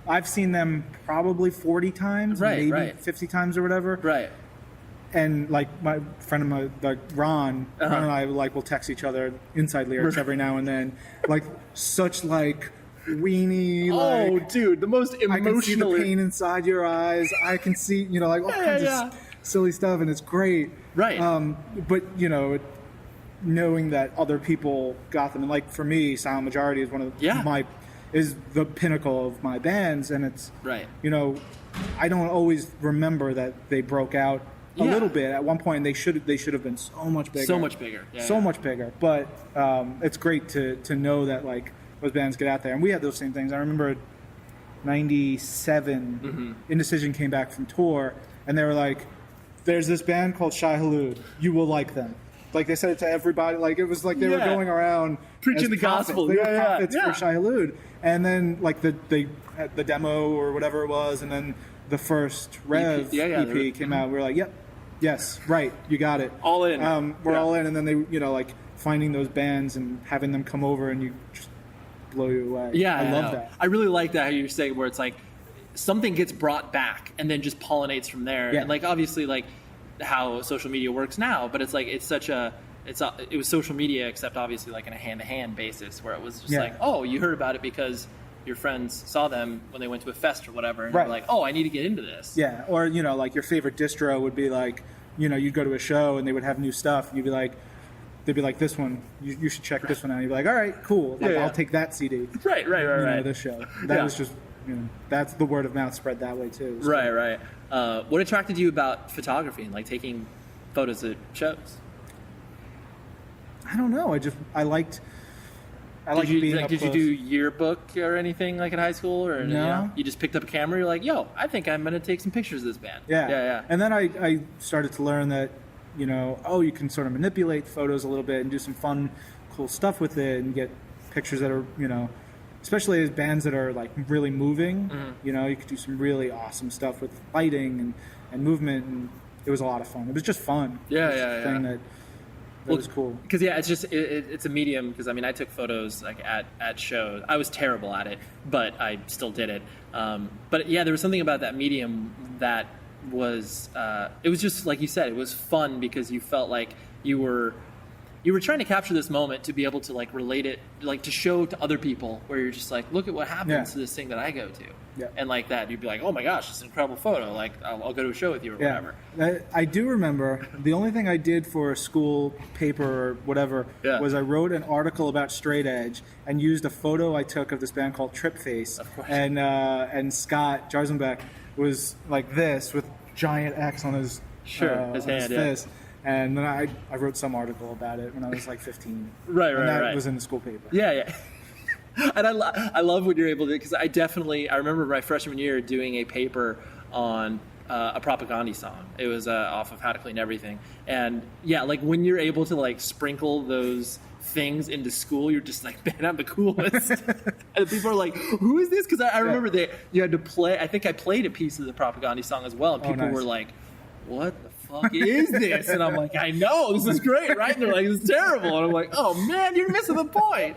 S3: I've seen them probably 40 times, maybe 50 times or whatever.
S2: Right.
S3: And like my friend of Ron and I will text each other Inside lyrics every now and then. Like such like weenie.
S2: Oh,
S3: like,
S2: dude, the most emotional.
S3: I can see the pain inside your eyes. I can see, like all kinds of silly stuff, and it's great.
S2: Right.
S3: But knowing that other people got them, and like for me, Silent Majority is one of is the pinnacle of my bands, and it's
S2: right.
S3: I don't always remember that they broke out a little bit at one point. And they should have been so much bigger.
S2: So much bigger.
S3: Much bigger. But it's great to know that like those bands get out there, and we had those same things. I remember 97 Indecision came back from tour, and they were like, there's this band called Shai Hulud. You will like them. Like they said it to everybody. Like it was like they were going around
S2: preaching the gospel.
S3: They were prophets for Shai Hulud. And then like the demo or whatever it was, and then the first Rev EP came out. We were like, yep, yes, right, you got it.
S2: All in.
S3: We're all in. And then they, like finding those bands and having them come over and you just blow you away.
S2: Yeah,
S3: I love that.
S2: I really like that how you're saying where it's like something gets brought back and then just pollinates from there.
S3: Yeah.
S2: And like obviously like how social media works now, but it's like it was social media except obviously like in a hand-to-hand basis where it was just like, oh, you heard about it because your friends saw them when they went to a fest or whatever, and you're like, oh, I need to get into this.
S3: Yeah, or like your favorite distro would be like, you'd go to a show and they would have new stuff. You'd be like, they'd be like, this one, you should check this one out. You'd be like, all right, cool. Like, I'll take that CD.
S2: Right.
S3: This show. That was just, that's the word of mouth spread that way too. So.
S2: Right. What attracted you about photography and like taking photos at shows?
S3: I don't know. I liked being up
S2: Did you
S3: close.
S2: do yearbook or anything like in high school, or
S3: no?
S2: You just picked up a camera. You're like, yo, I think I'm gonna take some pictures of this band. Yeah.
S3: And then I started to learn that you can sort of manipulate photos a little bit and do some fun, cool stuff with it and get pictures that are especially as bands that are like really moving. You could do some really awesome stuff with lighting and movement, and it was a lot of fun. It was just fun. Thing that was cool.
S2: Because it's just it's a medium. Because I mean, I took photos like at shows. I was terrible at it, but I still did it. But yeah, there was something about that medium that was it was just like you said. It was fun because you felt like you were trying to capture this moment to be able to like relate it, like to show to other people. Where you're just like, look at what happens to this thing that I go to. Yeah. And like that, you'd be like, oh my gosh, it's an incredible photo. Like, I'll go to a show with you or whatever.
S3: I do remember the only thing I did for a school paper or whatever was I wrote an article about straight edge and used a photo I took of this band called Trip Face.
S2: Of course.
S3: And Scott Jarzenbeck was like this with giant X on his
S2: his hand,
S3: fist. And then I wrote some article about it when I was like 15.
S2: Right.
S3: That was in the school paper.
S2: Yeah. And I love when you're able to, because I remember my freshman year doing a paper on a Propaganda song. It was off of How to Clean Everything. And yeah, like when you're able to like sprinkle those things into school, you're just like, man, I'm the coolest. And people are like, who is this? Because I remember you had to play, I think I played a piece of the Propaganda song as well. And people were like, what the fuck is this? And I'm like, I know, this is great, right? And they're like, this is terrible. And I'm like, oh man, you're missing the point.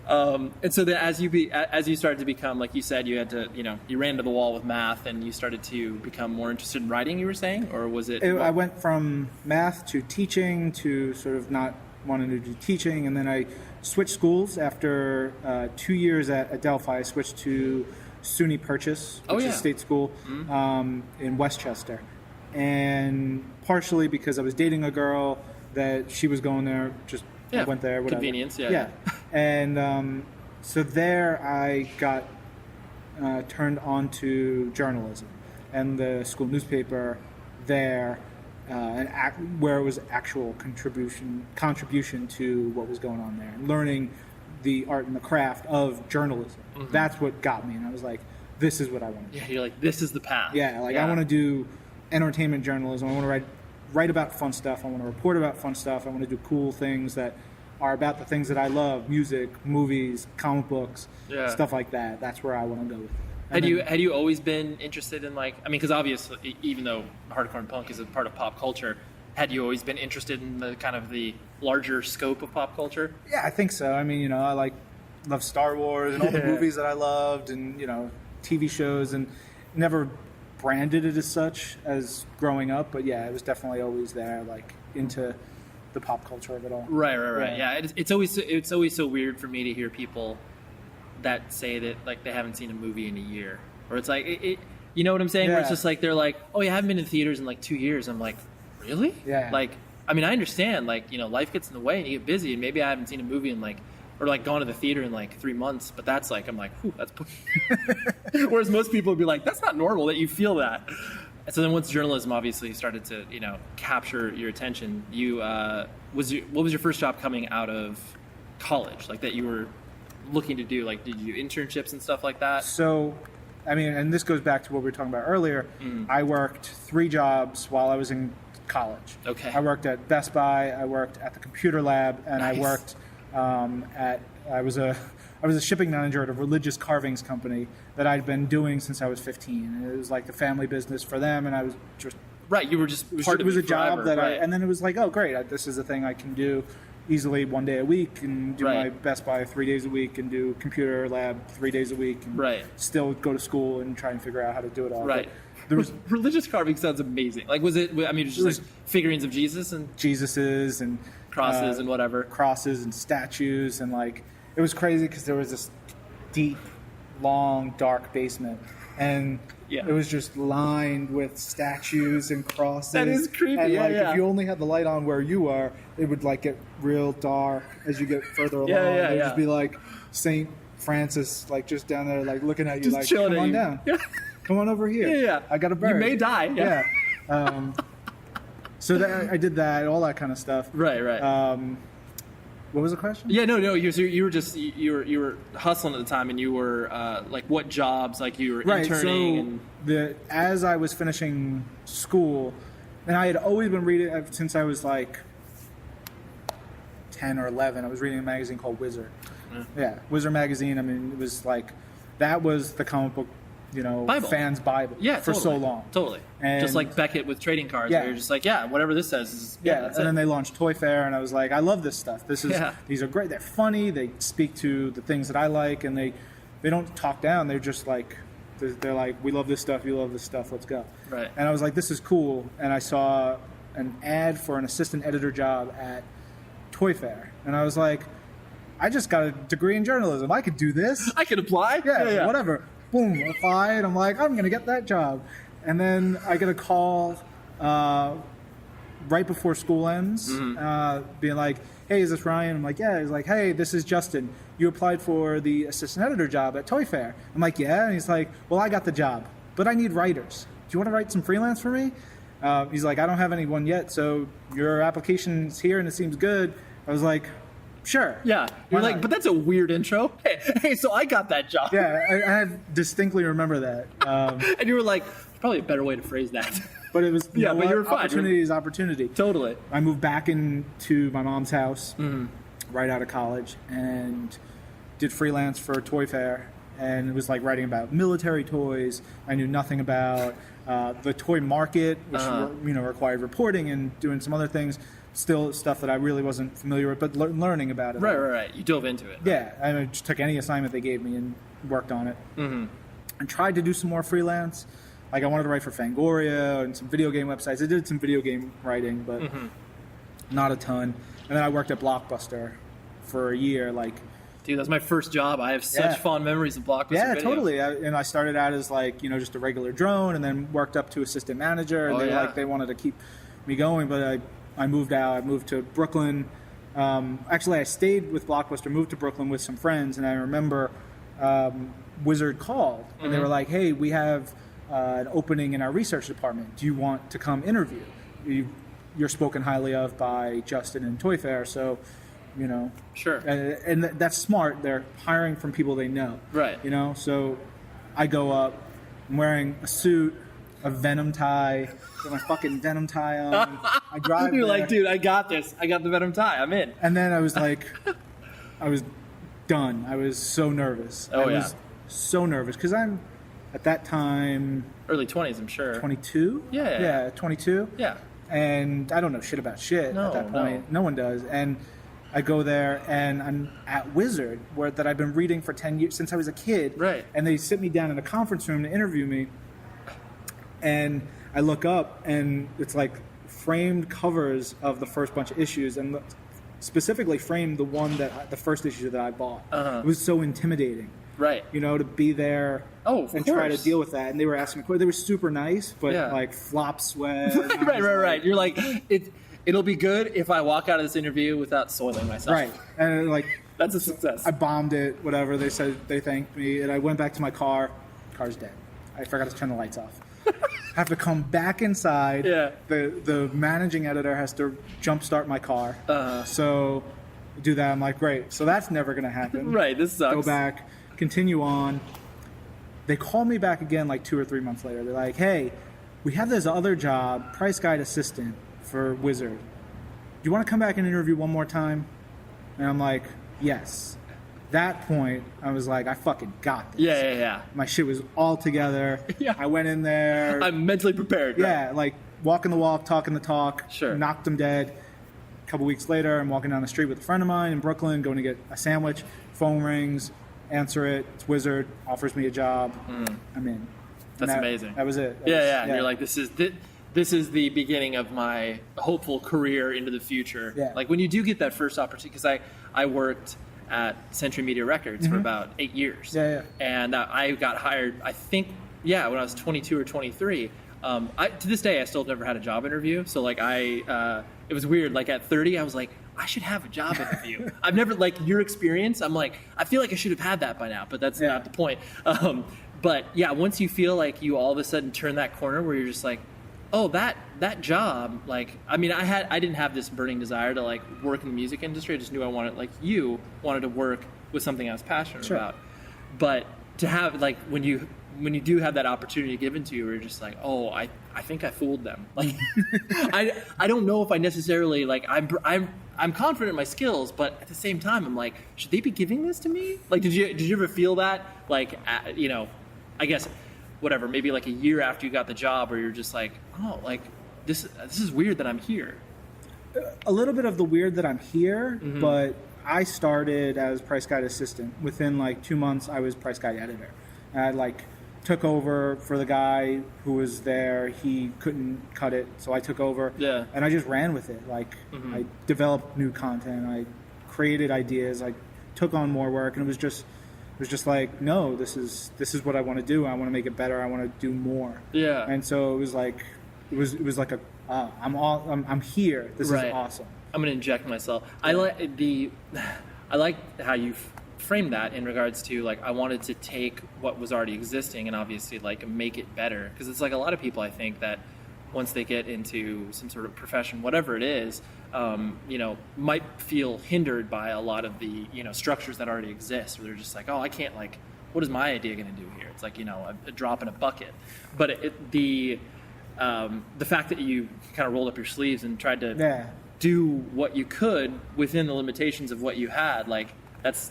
S2: And so then as you started to become, like you said, you had to, you ran to the wall with math and you started to become more interested in writing, you were saying? Or was it?
S3: I went from math to teaching to sort of not wanting to do teaching. And then I switched schools after 2 years at Delphi. I switched to SUNY Purchase, which is state school in Westchester. And partially because I was dating a girl that she was going there, I went there, whatever.
S2: Convenience,
S3: And So there I got turned on to journalism and the school newspaper there, where it was actual contribution to what was going on there, and learning the art and the craft of journalism. Mm-hmm. That's what got me, and I was like, this is what I want to do.
S2: Yeah, you're like, this is the path.
S3: Yeah, I want to do entertainment journalism. I want to write about fun stuff. I want to report about fun stuff. I want to do cool things that are about the things that I love: music, movies, comic books, stuff like that. That's where I want to go with it.
S2: Had you always been interested in, like, I mean, because obviously, even though hardcore and punk is a part of pop culture, had you always been interested in the kind of the larger scope of pop culture?
S3: Yeah, I think so. I mean, I love Star Wars and all the movies that I loved, and TV shows, and never branded it as such as growing up, but yeah, it was definitely always there, like into the pop culture of it all.
S2: Right. Yeah, it's always so weird for me to hear people that say that, like, they haven't seen a movie in a year, or it's like you know what I'm saying?
S3: Yeah.
S2: Where it's just like they're like, oh, yeah, I haven't been in theaters in like 2 years. I'm like, really?
S3: Yeah.
S2: Like, I mean, I understand, like, life gets in the way and you get busy, and maybe I haven't seen a movie in like, or like gone to the theater in like 3 months, but that's like, I'm like, whew, that's whereas most people would be like, that's not normal that you feel that. And so then once journalism obviously started to capture your attention, what was your first job coming out of college, like, that you were looking to do? Like, did you do internships and stuff like that?
S3: So, I mean, and this goes back to what we were talking about earlier. I worked 3 jobs while I was in college.
S2: Okay.
S3: I worked at Best Buy, I worked at the computer lab, and
S2: Nice.
S3: I worked I was a shipping manager at a religious carvings company that I'd been doing since I was 15. And it was like the family business for them, and I was just
S2: right. You were just
S3: it was a job
S2: forever,
S3: that
S2: right.
S3: and then it was like, oh great, this is a thing I can do easily 1 day a week, and do my Best Buy 3 days a week, and do computer lab 3 days a week, and still go to school and try and figure out how to do it all.
S2: Right.
S3: But there was
S2: religious carving sounds amazing. Like, was it? I mean, it was just like figurines of Jesus and
S3: Jesuses and
S2: crosses and whatever,
S3: crosses and statues, and like it was crazy because there was this deep, long, dark basement, and it was just lined with statues and crosses.
S2: That is creepy.
S3: And if you only had the light on where you are, it would like get real dark as you get further along. It would just be like Saint Francis, like just down there, like looking at you,
S2: just
S3: like,
S2: chilling
S3: come on
S2: you.
S3: down. Come on over here.
S2: Yeah.
S3: I got a bird.
S2: You may die.
S3: Yeah. So I did that, all that kind of stuff.
S2: Right.
S3: What was the question?
S2: Yeah, no. You were hustling at the time, and you were like, what jobs? Like, you were interning.
S3: So as I was finishing school, and I had always been reading since I was like 10 or 11. I was reading a magazine called Wizard. Yeah, Wizard magazine. I mean, it was like that was the comic book,
S2: Bible.
S3: fans' Bible for so long.
S2: Totally. And just like Beckett with trading cards, where you're just like, whatever this says is, that's
S3: and
S2: it.
S3: then they launched Toy Fair, and I was like, I love this stuff. These are great. They're funny. They speak to the things that I like, and they don't talk down. They're just like, they're like, we love this stuff. You love this stuff. Let's go.
S2: Right.
S3: And I was like, this is cool. And I saw an ad for an assistant editor job at Toy Fair, and I was like, I just got a degree in journalism. I could do this.
S2: I could apply.
S3: Yeah. Whatever. Boom, applied. I'm like, I'm going to get that job. And then I get a call right before school ends, being like, hey, is this Ryan? I'm like, yeah. He's like, hey, this is Justin. You applied for the assistant editor job at Toy Fair. I'm like, yeah. And he's like, well, I got the job, but I need writers. Do you want to write some freelance for me? He's like, I don't have anyone yet, so your application's here and it seems good. I was like, sure.
S2: Yeah. You're like, but that's a weird intro. Hey, so I got that job.
S3: Yeah, I distinctly remember that.
S2: And you were like, probably a better way to phrase that.
S3: But it was,
S2: but you were fine.
S3: Opportunity is opportunity.
S2: Totally.
S3: I moved back into my mom's house right out of college and did freelance for Toy Fair. And it was like writing about military toys. I knew nothing about the toy market, which required reporting and doing some other things. Still stuff that I really wasn't familiar with, but learning about it.
S2: Right. You dove into it.
S3: Yeah, I just took any assignment they gave me and worked on it. And tried to do some more freelance. Like, I wanted to write for Fangoria and some video game websites. I did some video game writing, but not a ton. And then I worked at Blockbuster for a year. Like,
S2: dude, that's my first job. I have such fond memories of Blockbuster.
S3: Yeah,
S2: video.
S3: Totally. And I started out as like, just a regular drone, and then worked up to assistant manager. And they wanted to keep me going, but I moved out. I moved to Brooklyn, Actually, I stayed with Blockbuster, moved to Brooklyn with some friends, and I remember Wizard called, and they were like, hey, we have an opening in our research department. Do you want to come interview? You're spoken highly of by Justin and Toy Fair, so, you know.
S2: Sure.
S3: And that's smart. They're hiring from people they know.
S2: Right.
S3: You know, so I go up, I'm wearing a suit, a Venom tie, got my fucking Venom tie on. I drive
S2: You're
S3: there,
S2: like, dude, I got this. I got the Venom tie. I'm in.
S3: and then I was like, I was done. I was so nervous.
S2: Oh,
S3: I
S2: yeah.
S3: was so nervous because I'm, at that time,
S2: Early 20s, I'm sure.
S3: 22?
S2: Yeah.
S3: Yeah, 22.
S2: Yeah.
S3: And I don't know shit about shit
S2: No,
S3: at that point. No one does. And I go there, and I'm at Wizard, that I've been reading for 10 years, since I was a kid.
S2: Right.
S3: And they sit me down in a conference room to interview me. And I look up, and it's like framed covers of the first bunch of issues, and specifically framed the first issue that I bought. It was so intimidating.
S2: Right.
S3: You know, to be there and try to deal with that. And they were asking me, they were super nice, but like flop sweat.
S2: Right. You're like, it'll be good if I walk out of this interview without soiling myself.
S3: Right. And like,
S2: that's a success.
S3: I bombed it, whatever. They said, they thanked me, and I went back to my car. Car's dead. I forgot to turn the lights off. I have to come back inside.
S2: Yeah.
S3: The managing editor has to jumpstart my car. So do that. I'm like, great. So that's never going to happen.
S2: Right. This sucks.
S3: Go back, continue on. They call me back again like 2 or 3 months later. They're like, hey, we have this other job, price guide assistant for Wizard. Do you want to come back and interview one more time? And I'm like, yes. That point, I was like, I fucking got this.
S2: Yeah.
S3: My shit was all together.
S2: Yeah.
S3: I went in there.
S2: I'm mentally prepared. Right?
S3: Yeah, like walking the walk, talking the talk.
S2: Sure.
S3: Knocked them dead. A couple weeks later, I'm walking down the street with a friend of mine in Brooklyn, going to get a sandwich. Phone rings, answer it. It's Wizard, offers me a job. I'm in.
S2: That's amazing.
S3: That was it.
S2: Yeah. And you're like, this is the beginning of my hopeful career into the future.
S3: Yeah.
S2: Like when you do get that first opportunity, because I worked at Century Media Records for about 8 years.
S3: Yeah.
S2: And I got hired, I think, when I was 22 or 23. To this day, I still have never had a job interview. So like it was weird. Like at 30, I was like, I should have a job interview. I've never, like your experience, I'm like, I feel like I should have had that by now, but that's not the point. But yeah, once you feel like you all of a sudden turn that corner where you're just like, oh, that job, like, I mean, I didn't have this burning desire to like work in the music industry. I just knew I wanted, like you wanted to work with something I was passionate about. But to have, like, when you do have that opportunity given to you, where you're just like, oh, I think I fooled them. Like, I don't know if I necessarily, like, I'm confident in my skills, but at the same time, I'm like, should they be giving this to me? Like, did you ever feel that? Like, you know, I guess, whatever, maybe like a year after you got the job, where you're just like, oh, like, this is weird that I'm here.
S3: A little bit of the weird that I'm here, but I started as price guide assistant. Within like 2 months, I was price guide editor. And I like took over for the guy who was there. He couldn't cut it, so I took over. Yeah. And I just ran with it. Like I developed new content. I created ideas. I took on more work, and it was just like, no, this is what I want to do. I want to make it better. I want to do more. Yeah. And so it was like a I'm here. This is awesome.
S2: I'm gonna inject myself. I like how you framed that in regards to, like, I wanted to take what was already existing and obviously like make it better, because it's like a lot of people, I think, that once they get into some sort of profession, whatever it is, you know, might feel hindered by a lot of the, you know, structures that already exist, where they're just like, oh, I can't, like, what is my idea going to do here? It's like, you know, a drop in a bucket. But the fact that you kind of rolled up your sleeves and tried to do what you could within the limitations of what you had, like, that's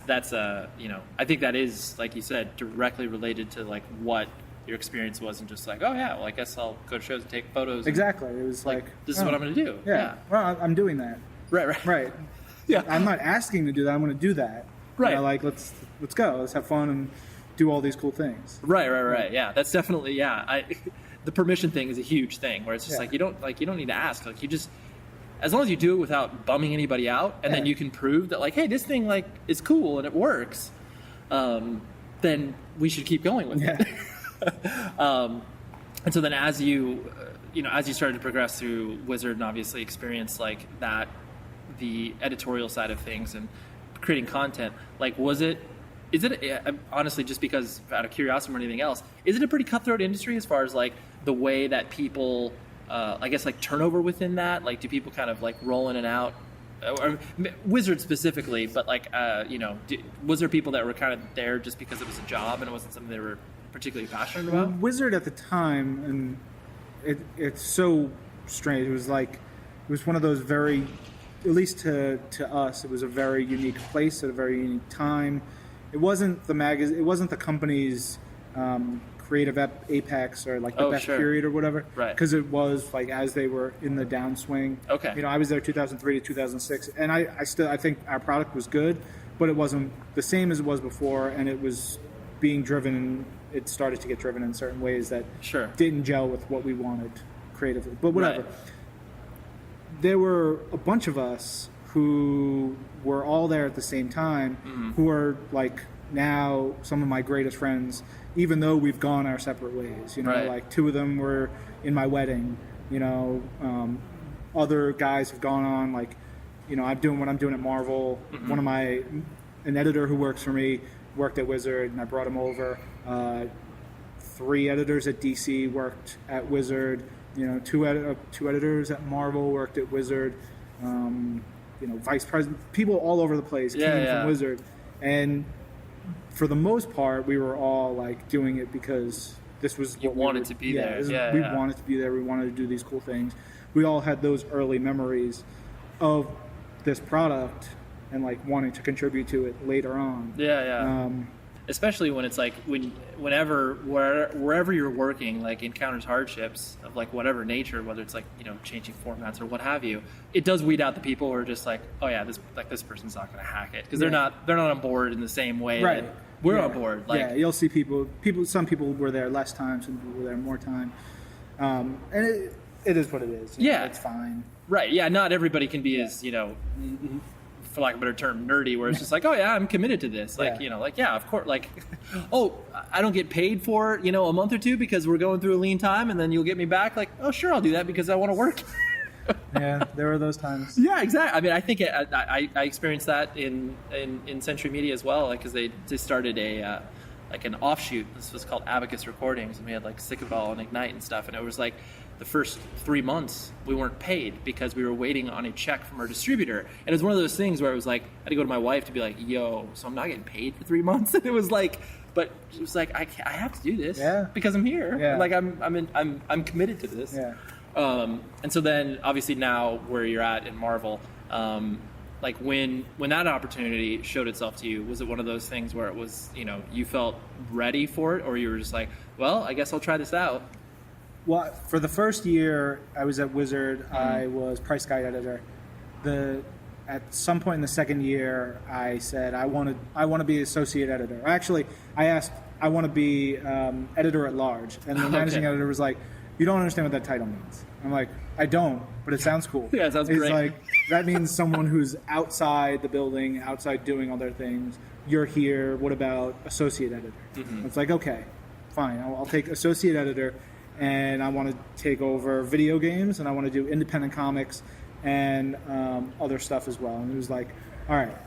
S2: you know, I think that is, like you said, directly related to like what your experience was, and just like, oh yeah, well, I guess I'll go to shows and take photos.
S3: Exactly. It was like
S2: this is what I'm going to do.
S3: Yeah. Well, I'm doing that. Right. Yeah. I'm not asking to do that. I'm going to do that. Right. You know, like let's go. Let's have fun and do all these cool things. Right.
S2: Yeah. That's definitely the permission thing is a huge thing, where it's just like you don't need to ask. Like, you just, as long as you do it without bumming anybody out, and then you can prove that, like, hey, this thing, like, is cool and it works, then we should keep going with it. And so then as you started to progress through Wizard and obviously experience like that, the editorial side of things and creating content. Like, is it honestly, just because out of curiosity more than anything else, is it a pretty cutthroat industry as far as like the way that people, I guess, like turnover within that? Like, do people kind of like roll in and out? Or Wizard specifically, but like, was there people that were kind of there just because it was a job and it wasn't something they were particularly passionate about?
S3: Wizard at the time, and it's so strange. It was one of those very, at least to us, it was a very unique place at a very unique time. It wasn't the magazine. It wasn't the company's creative apex or like the best period or whatever.
S2: Right.
S3: Because it was like as they were in the downswing.
S2: Okay.
S3: I was there 2003 to 2006, and I think our product was good, but it wasn't the same as it was before, and it was being driven. It started to get driven in certain ways that didn't gel with what we wanted creatively. But whatever.
S2: Right.
S3: There were a bunch of us who were all there at the same time, who are like now some of my greatest friends, even though we've gone our separate ways. Like two of them were in my wedding. Other guys have gone on. Like, I'm doing what I'm doing at Marvel. An editor who works for me worked at Wizard, and I brought him over. 3 editors at DC worked at Wizard. Two editors at Marvel worked at Wizard. Vice president, people all over the place came from Wizard, and for the most part, we were all like doing it because this was
S2: you wanted to be there.
S3: We wanted to be there. We wanted to do these cool things. We all had those early memories of this product and like wanting to contribute to it later on.
S2: Especially when it's like wherever you're working, like encounters hardships of like whatever nature, whether it's like changing formats or what have you, it does weed out the people who are just like, oh yeah, this person's not going to hack it because they're not on board in the same way that we're on board. Like,
S3: you'll see people. Some people were there less time, some people were there more time, and it is what it is. It's fine.
S2: Right? Yeah. Not everybody can be as for lack of a better term, nerdy, where it's just like, oh yeah, I'm committed to this. Like, of course, like, oh, I don't get paid for, a month or two because we're going through a lean time and then you'll get me back. Like, oh, sure, I'll do that because I want to work.
S3: Yeah, there were those times.
S2: Yeah, exactly. I mean, I think I experienced that in Century Media as well, like, because they started like an offshoot. This was called Abacus Recordings, and we had like Sick of It All and Ignite and stuff, and it was like, the first 3 months we weren't paid because we were waiting on a check from our distributor, and it was one of those things where it was like I had to go to my wife to be like, yo, so I'm not getting paid for 3 months. And it was like, but it was like I have to do this because I'm here. Like I'm committed to this. And so then obviously now where you're at in Marvel, like when that opportunity showed itself to you, was it one of those things where it was you felt ready for it, or you were just like, well, I guess I'll try this out?
S3: Well, for the first year I was at Wizard, I was price guide editor. At some point in the second year, I said I want to be associate editor. Actually, I asked I want to be editor at large, and the managing editor was like, "You don't understand what that title means." I'm like, "I don't, but it sounds cool."
S2: Yeah, it sounds great.
S3: It's like that means someone who's outside the building, outside doing other things. You're here. What about associate editor? It's like, okay, fine. I'll take associate editor. And I want to take over video games, and I want to do independent comics and other stuff as well. And it was like, all right.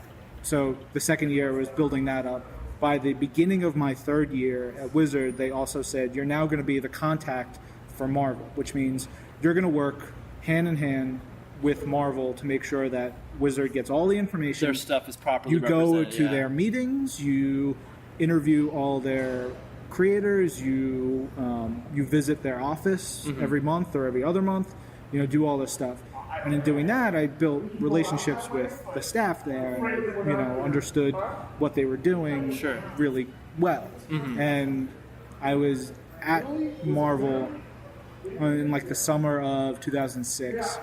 S3: So the second year was building that up. By the beginning of my third year at Wizard, they also said, you're now going to be the contact for Marvel, which means you're going to work hand in hand with Marvel to make sure that Wizard gets all the information.
S2: Their stuff is properly
S3: represented. You go to their meetings, you interview all their creators, you visit their office every month or every other month, do all this stuff. And in doing that, I built relationships with the staff there and, understood what they were doing really well. And I was at Marvel in like the summer of 2006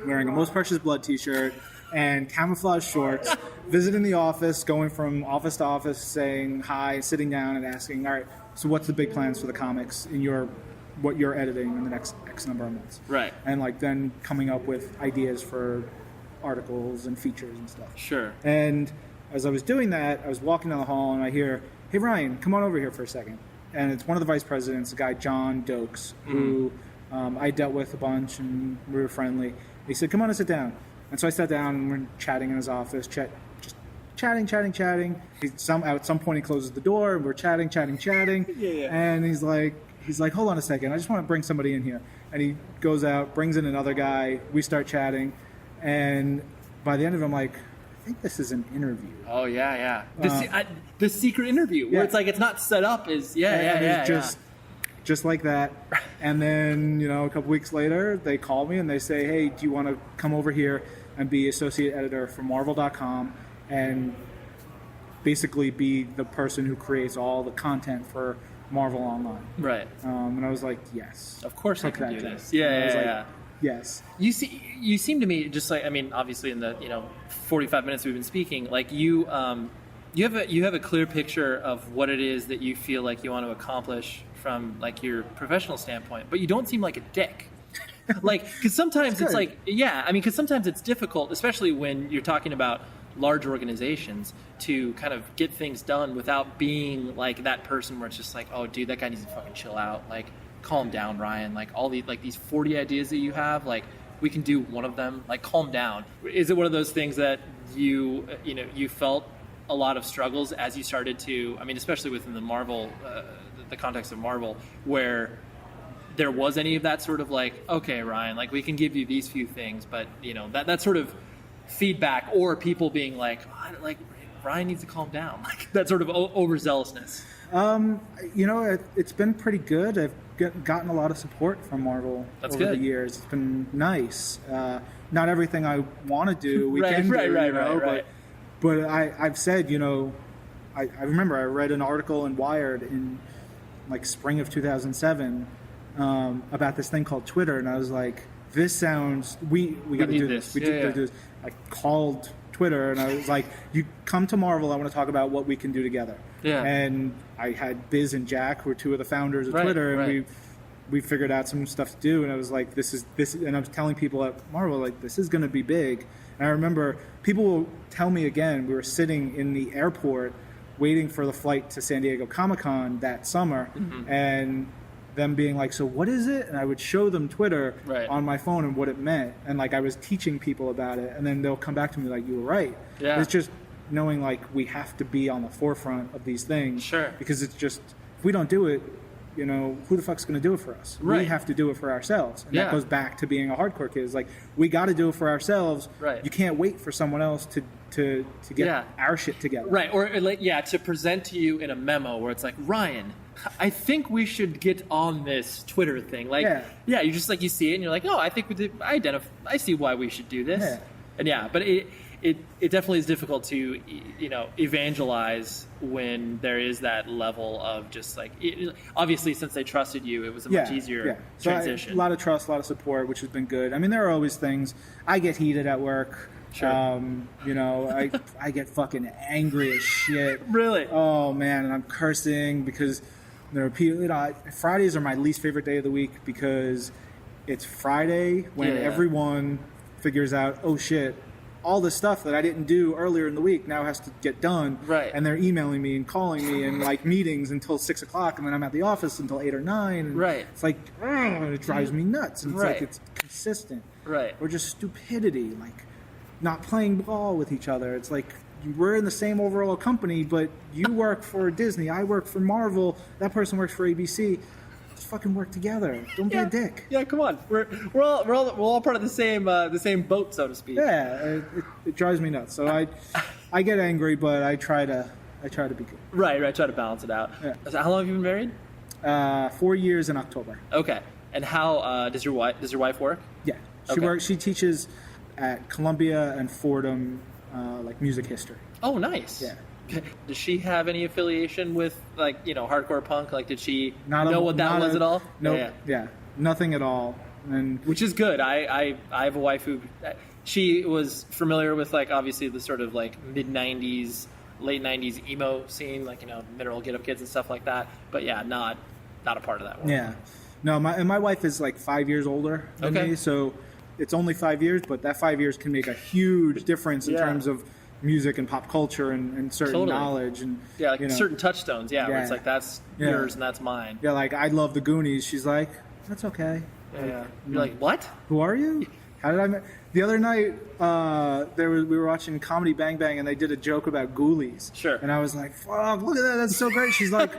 S3: wearing a Most Precious Blood t-shirt and camouflage shorts, visiting the office, going from office to office, saying hi, sitting down and asking, all right, so what's the big plans for the comics in what you're editing in the next X number of months?
S2: Right.
S3: And like then coming up with ideas for articles and features and stuff.
S2: Sure.
S3: And as I was doing that, I was walking down the hall and I hear, hey Ryan, come on over here for a second. And it's one of the vice presidents, a guy, John Dokes, who I dealt with a bunch and we were friendly. He said, come on and sit down. And so I sat down and we're chatting in his office, just chatting. At some point he closes the door and we're chatting.
S2: Yeah.
S3: And he's like, hold on a second, I just want to bring somebody in here. And he goes out, brings in another guy, we start chatting, and by the end of it, I'm like, I think this is an interview.
S2: Oh, yeah. The secret interview, where it's like, it's not set up,
S3: just like that. And then, a couple weeks later, they call me and they say, hey, do you want to come over here and be associate editor for Marvel.com and basically be the person who creates all the content for Marvel Online.
S2: Right.
S3: And I was like, yes.
S2: Of course I can do
S3: job.
S2: this. Yeah.
S3: Yes.
S2: You seem to me just like, I mean, obviously in the 45 minutes we've been speaking, like you have a clear picture of what it is that you feel like you want to accomplish from like your professional standpoint, but you don't seem like a dick. Like, because sometimes it's like, because sometimes it's difficult, especially when you're talking about large organizations, to kind of get things done without being like that person where it's just like, oh, dude, that guy needs to fucking chill out. Like, calm down, Ryan. Like, all these 40 ideas that you have, like, we can do one of them. Like, calm down. Is it one of those things that you felt a lot of struggles as you started to, I mean, especially within the Marvel, the context of Marvel, where there was any of that sort of like, okay, Ryan, like, we can give you these few things, but that sort of feedback, or people being like, Ryan needs to calm down, like that sort of overzealousness?
S3: It's been pretty good. I've gotten a lot of support from Marvel over the years. It's been nice. Not everything I want to do we can do,
S2: right.
S3: But I've said, I remember I read an article in Wired in like spring of 2007 about this thing called Twitter, and I was like, this sounds, we got to do this. We got to do this. I called Twitter and I was like, you come to Marvel, I want to talk about what we can do together.
S2: Yeah.
S3: And I had Biz and Jack, who are two of the founders of Twitter, and we figured out some stuff to do, and I was like, this is, and I was telling people at Marvel, like, this is going to be big. And I remember people will tell me again, we were sitting in the airport waiting for the flight to San Diego Comic-Con that summer, and them being like, so what is it? And I would show them Twitter on my phone and what it meant. And like, I was teaching people about it, and then they'll come back to me like, you were right. Yeah. It's just knowing like we have to be on the forefront of these things.
S2: Sure.
S3: Because it's just, if we don't do it, who the fuck's going to do it for us? Right. We have to do it for ourselves. And that goes back to being a hardcore kid. It's like, we got to do it for ourselves.
S2: Right.
S3: You can't wait for someone else to get our shit together.
S2: Right. Or to present to you in a memo where it's like, Ryan, I think we should get on this Twitter thing. Like, you just like, you see it and you're like, oh, I think I see why we should do this. Yeah. And but it definitely is difficult to, evangelize when there is that level of just like, obviously since they trusted you, it was a much easier transition.
S3: A lot of trust, a lot of support, which has been good. I mean, there are always things. I get heated at work.
S2: Sure.
S3: I get fucking angry as shit.
S2: Really?
S3: Oh man, and I'm cursing because there are people. Fridays are my least favorite day of the week because it's Friday when everyone figures out, oh shit, all the stuff that I didn't do earlier in the week now has to get done.
S2: Right.
S3: And they're emailing me and calling me and like meetings until 6 o'clock, and then I'm at the office until 8 or 9. And it's like, it drives me nuts. And it's like, it's consistent.
S2: Right.
S3: Or just stupidity, like not playing ball with each other. It's like, we're in the same overall company, but you work for Disney, I work for Marvel, that person works for ABC. Let's fucking work together. Don't be a dick.
S2: Yeah, come on. We're all part of the same boat, so to speak.
S3: Yeah, it drives me nuts. So I get angry, but I try to be good.
S2: Right. Try to balance it out. Yeah. So how long have you been married?
S3: 4 years in October.
S2: Okay. And how does your wife work?
S3: Yeah, she works. She teaches at Columbia and Fordham, like music history.
S2: Oh, nice.
S3: Yeah.
S2: Does she have any affiliation with hardcore punk? Like, did she know what that was at all?
S3: No. Yeah. Nothing at all. And
S2: which is good. I have a wife who she was familiar with, like, obviously the sort of like mid '90s, late '90s emo scene, like Mineral Get Up Kids and stuff like that. But yeah, not a part of that world.
S3: Yeah. No, my wife is like 5 years older than me, so it's only 5 years, but that 5 years can make a huge difference in terms of music and pop culture and certain knowledge and
S2: certain touchstones. Where it's like, that's yours and that's mine.
S3: Yeah, like I love the Goonies. She's like, that's okay.
S2: Yeah. You're like, what?
S3: Who are you? How did I? The other night, we were watching Comedy Bang Bang, and they did a joke about ghoulies.
S2: Sure.
S3: And I was like, "Fuck! Look at that! That's so great." She's like,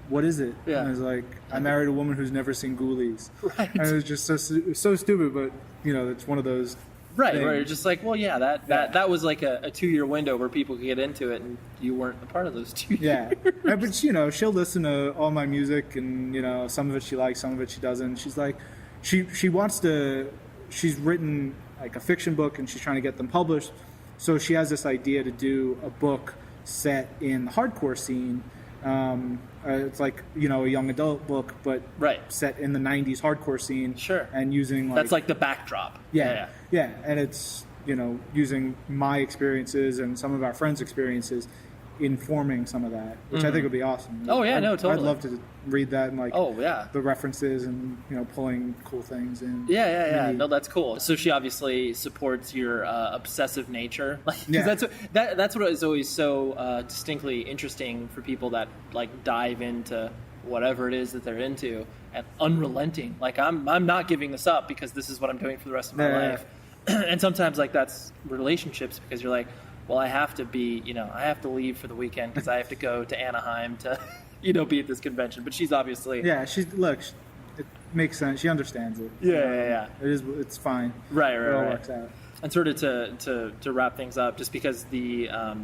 S3: "What is it?"
S2: Yeah.
S3: And I was like, "I married a woman who's never seen ghoulies."
S2: Right.
S3: And it was just so stupid, but it's one of those.
S2: Right,
S3: things.
S2: where you're just like, well, yeah, that was like a 2-year window where people could get into it, and you weren't a part of those 2 years.
S3: Yeah, but she'll listen to all my music, and some of it she likes, some of it she doesn't. She's like, she wants to. She's written like a fiction book, and she's trying to get them published. So she has this idea to do a book set in the hardcore scene. It's like a young adult book, but set in the '90s hardcore scene.
S2: Sure.
S3: And using
S2: that's like the backdrop.
S3: Yeah, and it's using my experiences and some of our friends' experiences informing some of that, which I think would be awesome.
S2: Oh yeah, no, totally.
S3: I'd love to read that and
S2: the
S3: references and pulling cool things in.
S2: Yeah. No, that's cool. So she obviously supports your obsessive nature. That's what is always so distinctly interesting for people that dive into whatever it is that they're into and unrelenting. Like I'm not giving this up because this is what I'm doing for the rest of my life. And sometimes that's relationships because you're like, well, I have to be, I have to leave for the weekend because I have to go to Anaheim to, be at this convention. But she's obviously...
S3: Yeah, it makes sense. She understands it.
S2: Yeah.
S3: It's fine.
S2: Right.
S3: It all works out.
S2: And sort of to wrap things up, just because the, a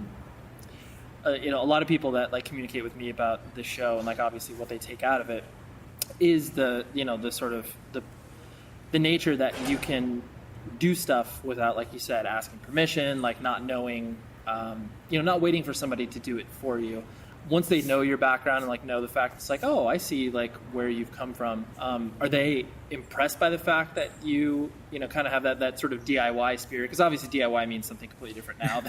S2: lot of people that communicate with me about the show and obviously what they take out of it is the sort of the nature that you can do stuff without, like you said, asking permission, not knowing, not waiting for somebody to do it for you. Once they know your background and know the fact it's oh, I see where you've come from. Are they impressed by the fact that you kind of have that sort of DIY spirit? Because obviously DIY means something completely different now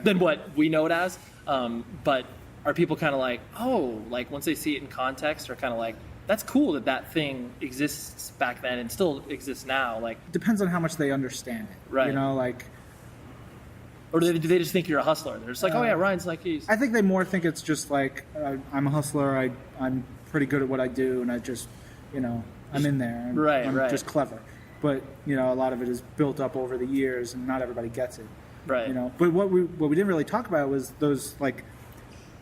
S2: than what we know it as. But are people kind of once they see it in context, or kind of that's cool that thing exists back then and still exists now.
S3: Depends on how much they understand it.
S2: Right. Or do they just think you're a hustler? They're just oh yeah, Ryan's he's...
S3: I think they more think it's just I'm a hustler. I'm pretty good at what I do, and I just, I'm in there. I'm just clever. But, a lot of it is built up over the years, and not everybody gets it.
S2: Right.
S3: But what we didn't really talk about was those,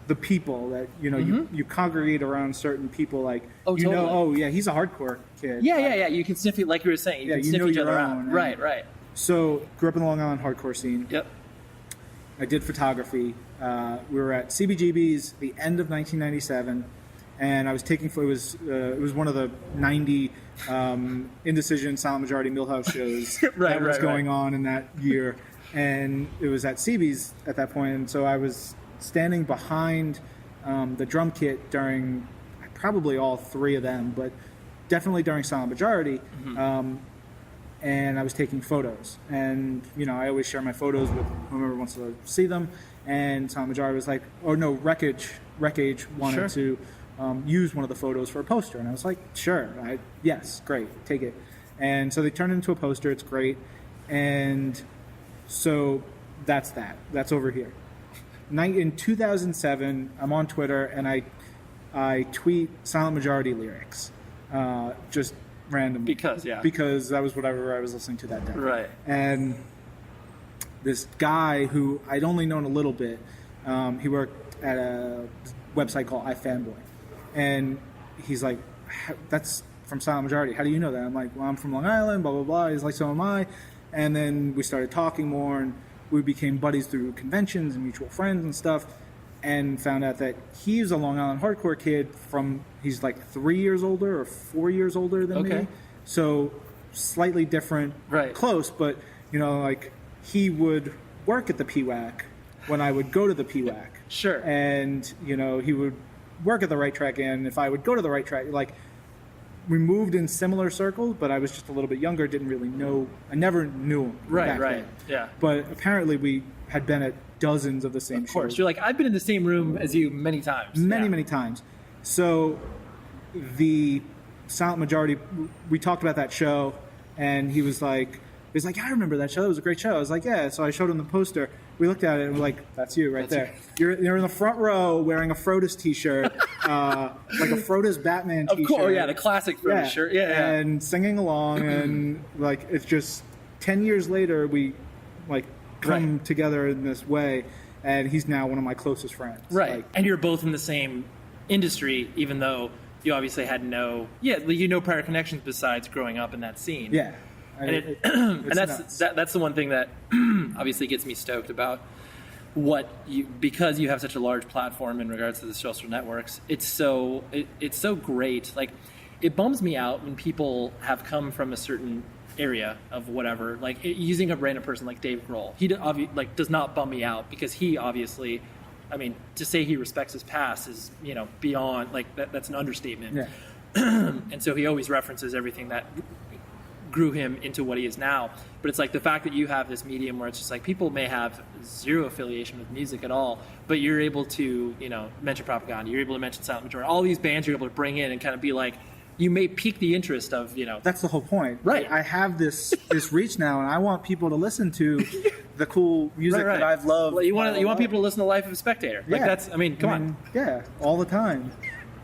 S3: the people that you congregate around certain people totally. He's a hardcore kid.
S2: Yeah. You can sniff it, like you were saying. You can sniff each other out. Right.
S3: So grew up in the Long Island hardcore scene.
S2: Yep.
S3: I did photography. We were at CBGB's the end of 1997, and I was taking. It was one of the 90 Indecision, Silent Majority, Millhouse shows that was going on in that year, and it was at CB's at that point, and so I was standing behind the drum kit during probably all three of them, but definitely during Silent Majority. And I was taking photos. And, I always share my photos with whoever wants to see them. And Silent Majority was like, Wreckage wanted to use one of the photos for a poster. And I was like, sure, yes, great, take it. And so they turned it into a poster. It's great. And so that's that. That's over here. In 2007, I'm on Twitter, and I tweet Silent Majority lyrics, just randomly. Because that was whatever I was listening to that day.
S2: Right.
S3: And this guy who I'd only known a little bit, he worked at a website called iFanboy, and he's like, "That's from Silent Majority. How do you know that?" I'm like, "Well, I'm from Long Island. Blah blah blah." He's like, "So am I." And then we started talking more, and we became buddies through conventions and mutual friends and stuff, and found out that he's a Long Island hardcore kid he's 3 years older or 4 years older than me. So slightly different, close, but, he would work at the PWAC when I would go to the PWAC.
S2: Sure.
S3: And, he would work at the Right Track, and if I would go to the Right Track, we moved in similar circles, but I was just a little bit younger, didn't really know. I never knew him.
S2: Right.
S3: Then.
S2: Yeah.
S3: But apparently we had been at dozens of the same shows.
S2: Of course. You're like, I've been in the same room as you many times.
S3: Many times. So the Silent Majority, we talked about that show, and he was like, I remember that show. That was a great show. I was like, yeah. So I showed him the poster. We looked at it, and we're like, that's you right there. You're in the front row wearing a Frodis t-shirt, a Frodis Batman t-shirt.
S2: Of course, the classic Frodis shirt. Yeah.
S3: And singing along, and it's just 10 years later, we like come together in this way, and he's now one of my closest friends.
S2: Right.
S3: Like,
S2: and you're both in the same industry, even though you obviously had prior connections besides growing up in that scene.
S3: Yeah.
S2: And that's the one thing that obviously gets me stoked about because you have such a large platform in regards to the social networks. It's so great. Like, it bums me out when people have come from a certain area of whatever, like using a random person like Dave Grohl. He does not bum me out, because he obviously, I mean, to say he respects his past is, beyond, like, that's an understatement.
S3: Yeah.
S2: And so he always references everything that grew him into what he is now. But it's like the fact that you have this medium where it's just like people may have zero affiliation with music at all, but you're able to, mention Propaganda, you're able to mention Silent Majority, all these bands you're able to bring in and kind of be like, you may pique the interest of,
S3: That's the whole point.
S2: Right.
S3: I have this reach now, and I want people to listen to the cool music that I've loved.
S2: Well, you want people to listen to Life of a Spectator. Like, that's, come on.
S3: Yeah, all the time.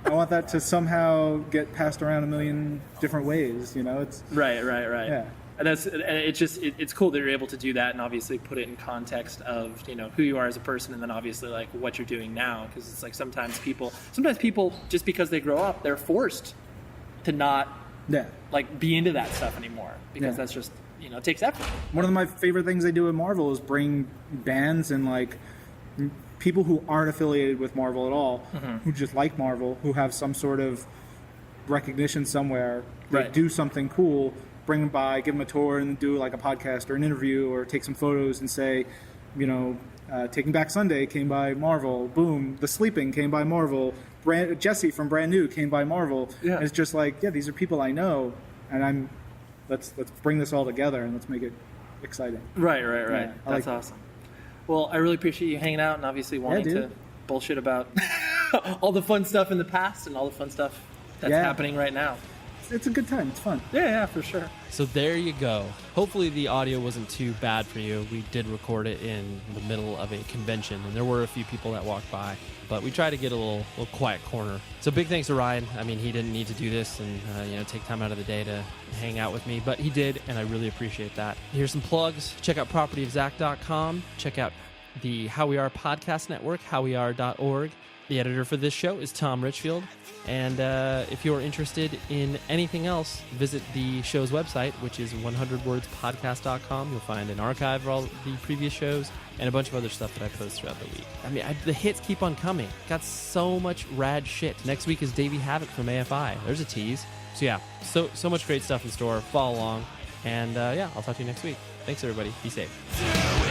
S3: I want that to somehow get passed around a million different ways, It's
S2: Right.
S3: Yeah.
S2: And it's cool that you're able to do that and obviously put it in context of, who you are as a person, and then obviously like what you're doing now. Because it's like sometimes people, just because they grow up, they're forced to not like be into that stuff anymore, because that's just, it takes effort.
S3: One of my favorite things they do at Marvel is bring bands and like people who aren't affiliated with Marvel at all, who just like Marvel, who have some sort of recognition somewhere. They do something cool, bring them by, give them a tour, and do like a podcast or an interview, or take some photos and say, Taking Back Sunday came by Marvel. Boom, The Sleeping came by Marvel. Jesse from Brand New came by Marvel. Yeah. And it's just like, these are people I know, and let's bring this all together and let's make it exciting.
S2: Right. Yeah, that's awesome. Well, I really appreciate you hanging out and obviously wanting to bullshit about all the fun stuff in the past and all the fun stuff that's happening right now.
S3: It's a good time. It's fun.
S2: Yeah, for sure.
S4: So there you go. Hopefully the audio wasn't too bad for you. We did record it in the middle of a convention, and there were a few people that walked by, but we tried to get a little quiet corner. So big thanks to Ryan. I mean, he didn't need to do this and take time out of the day to hang out with me, but he did, and I really appreciate that. Here's some plugs. Check out propertyofzach.com. Check out the How We Are podcast network, howweare.org. The editor for this show is Tom Richfield. And if you're interested in anything else, visit the show's website, which is 100wordspodcast.com. You'll find an archive of all the previous shows and a bunch of other stuff that I post throughout the week. I mean, the hits keep on coming. Got so much rad shit. Next week is Davey Havoc from AFI. There's a tease. So yeah, so much great stuff in store. Follow along. And I'll talk to you next week. Thanks, everybody. Be safe.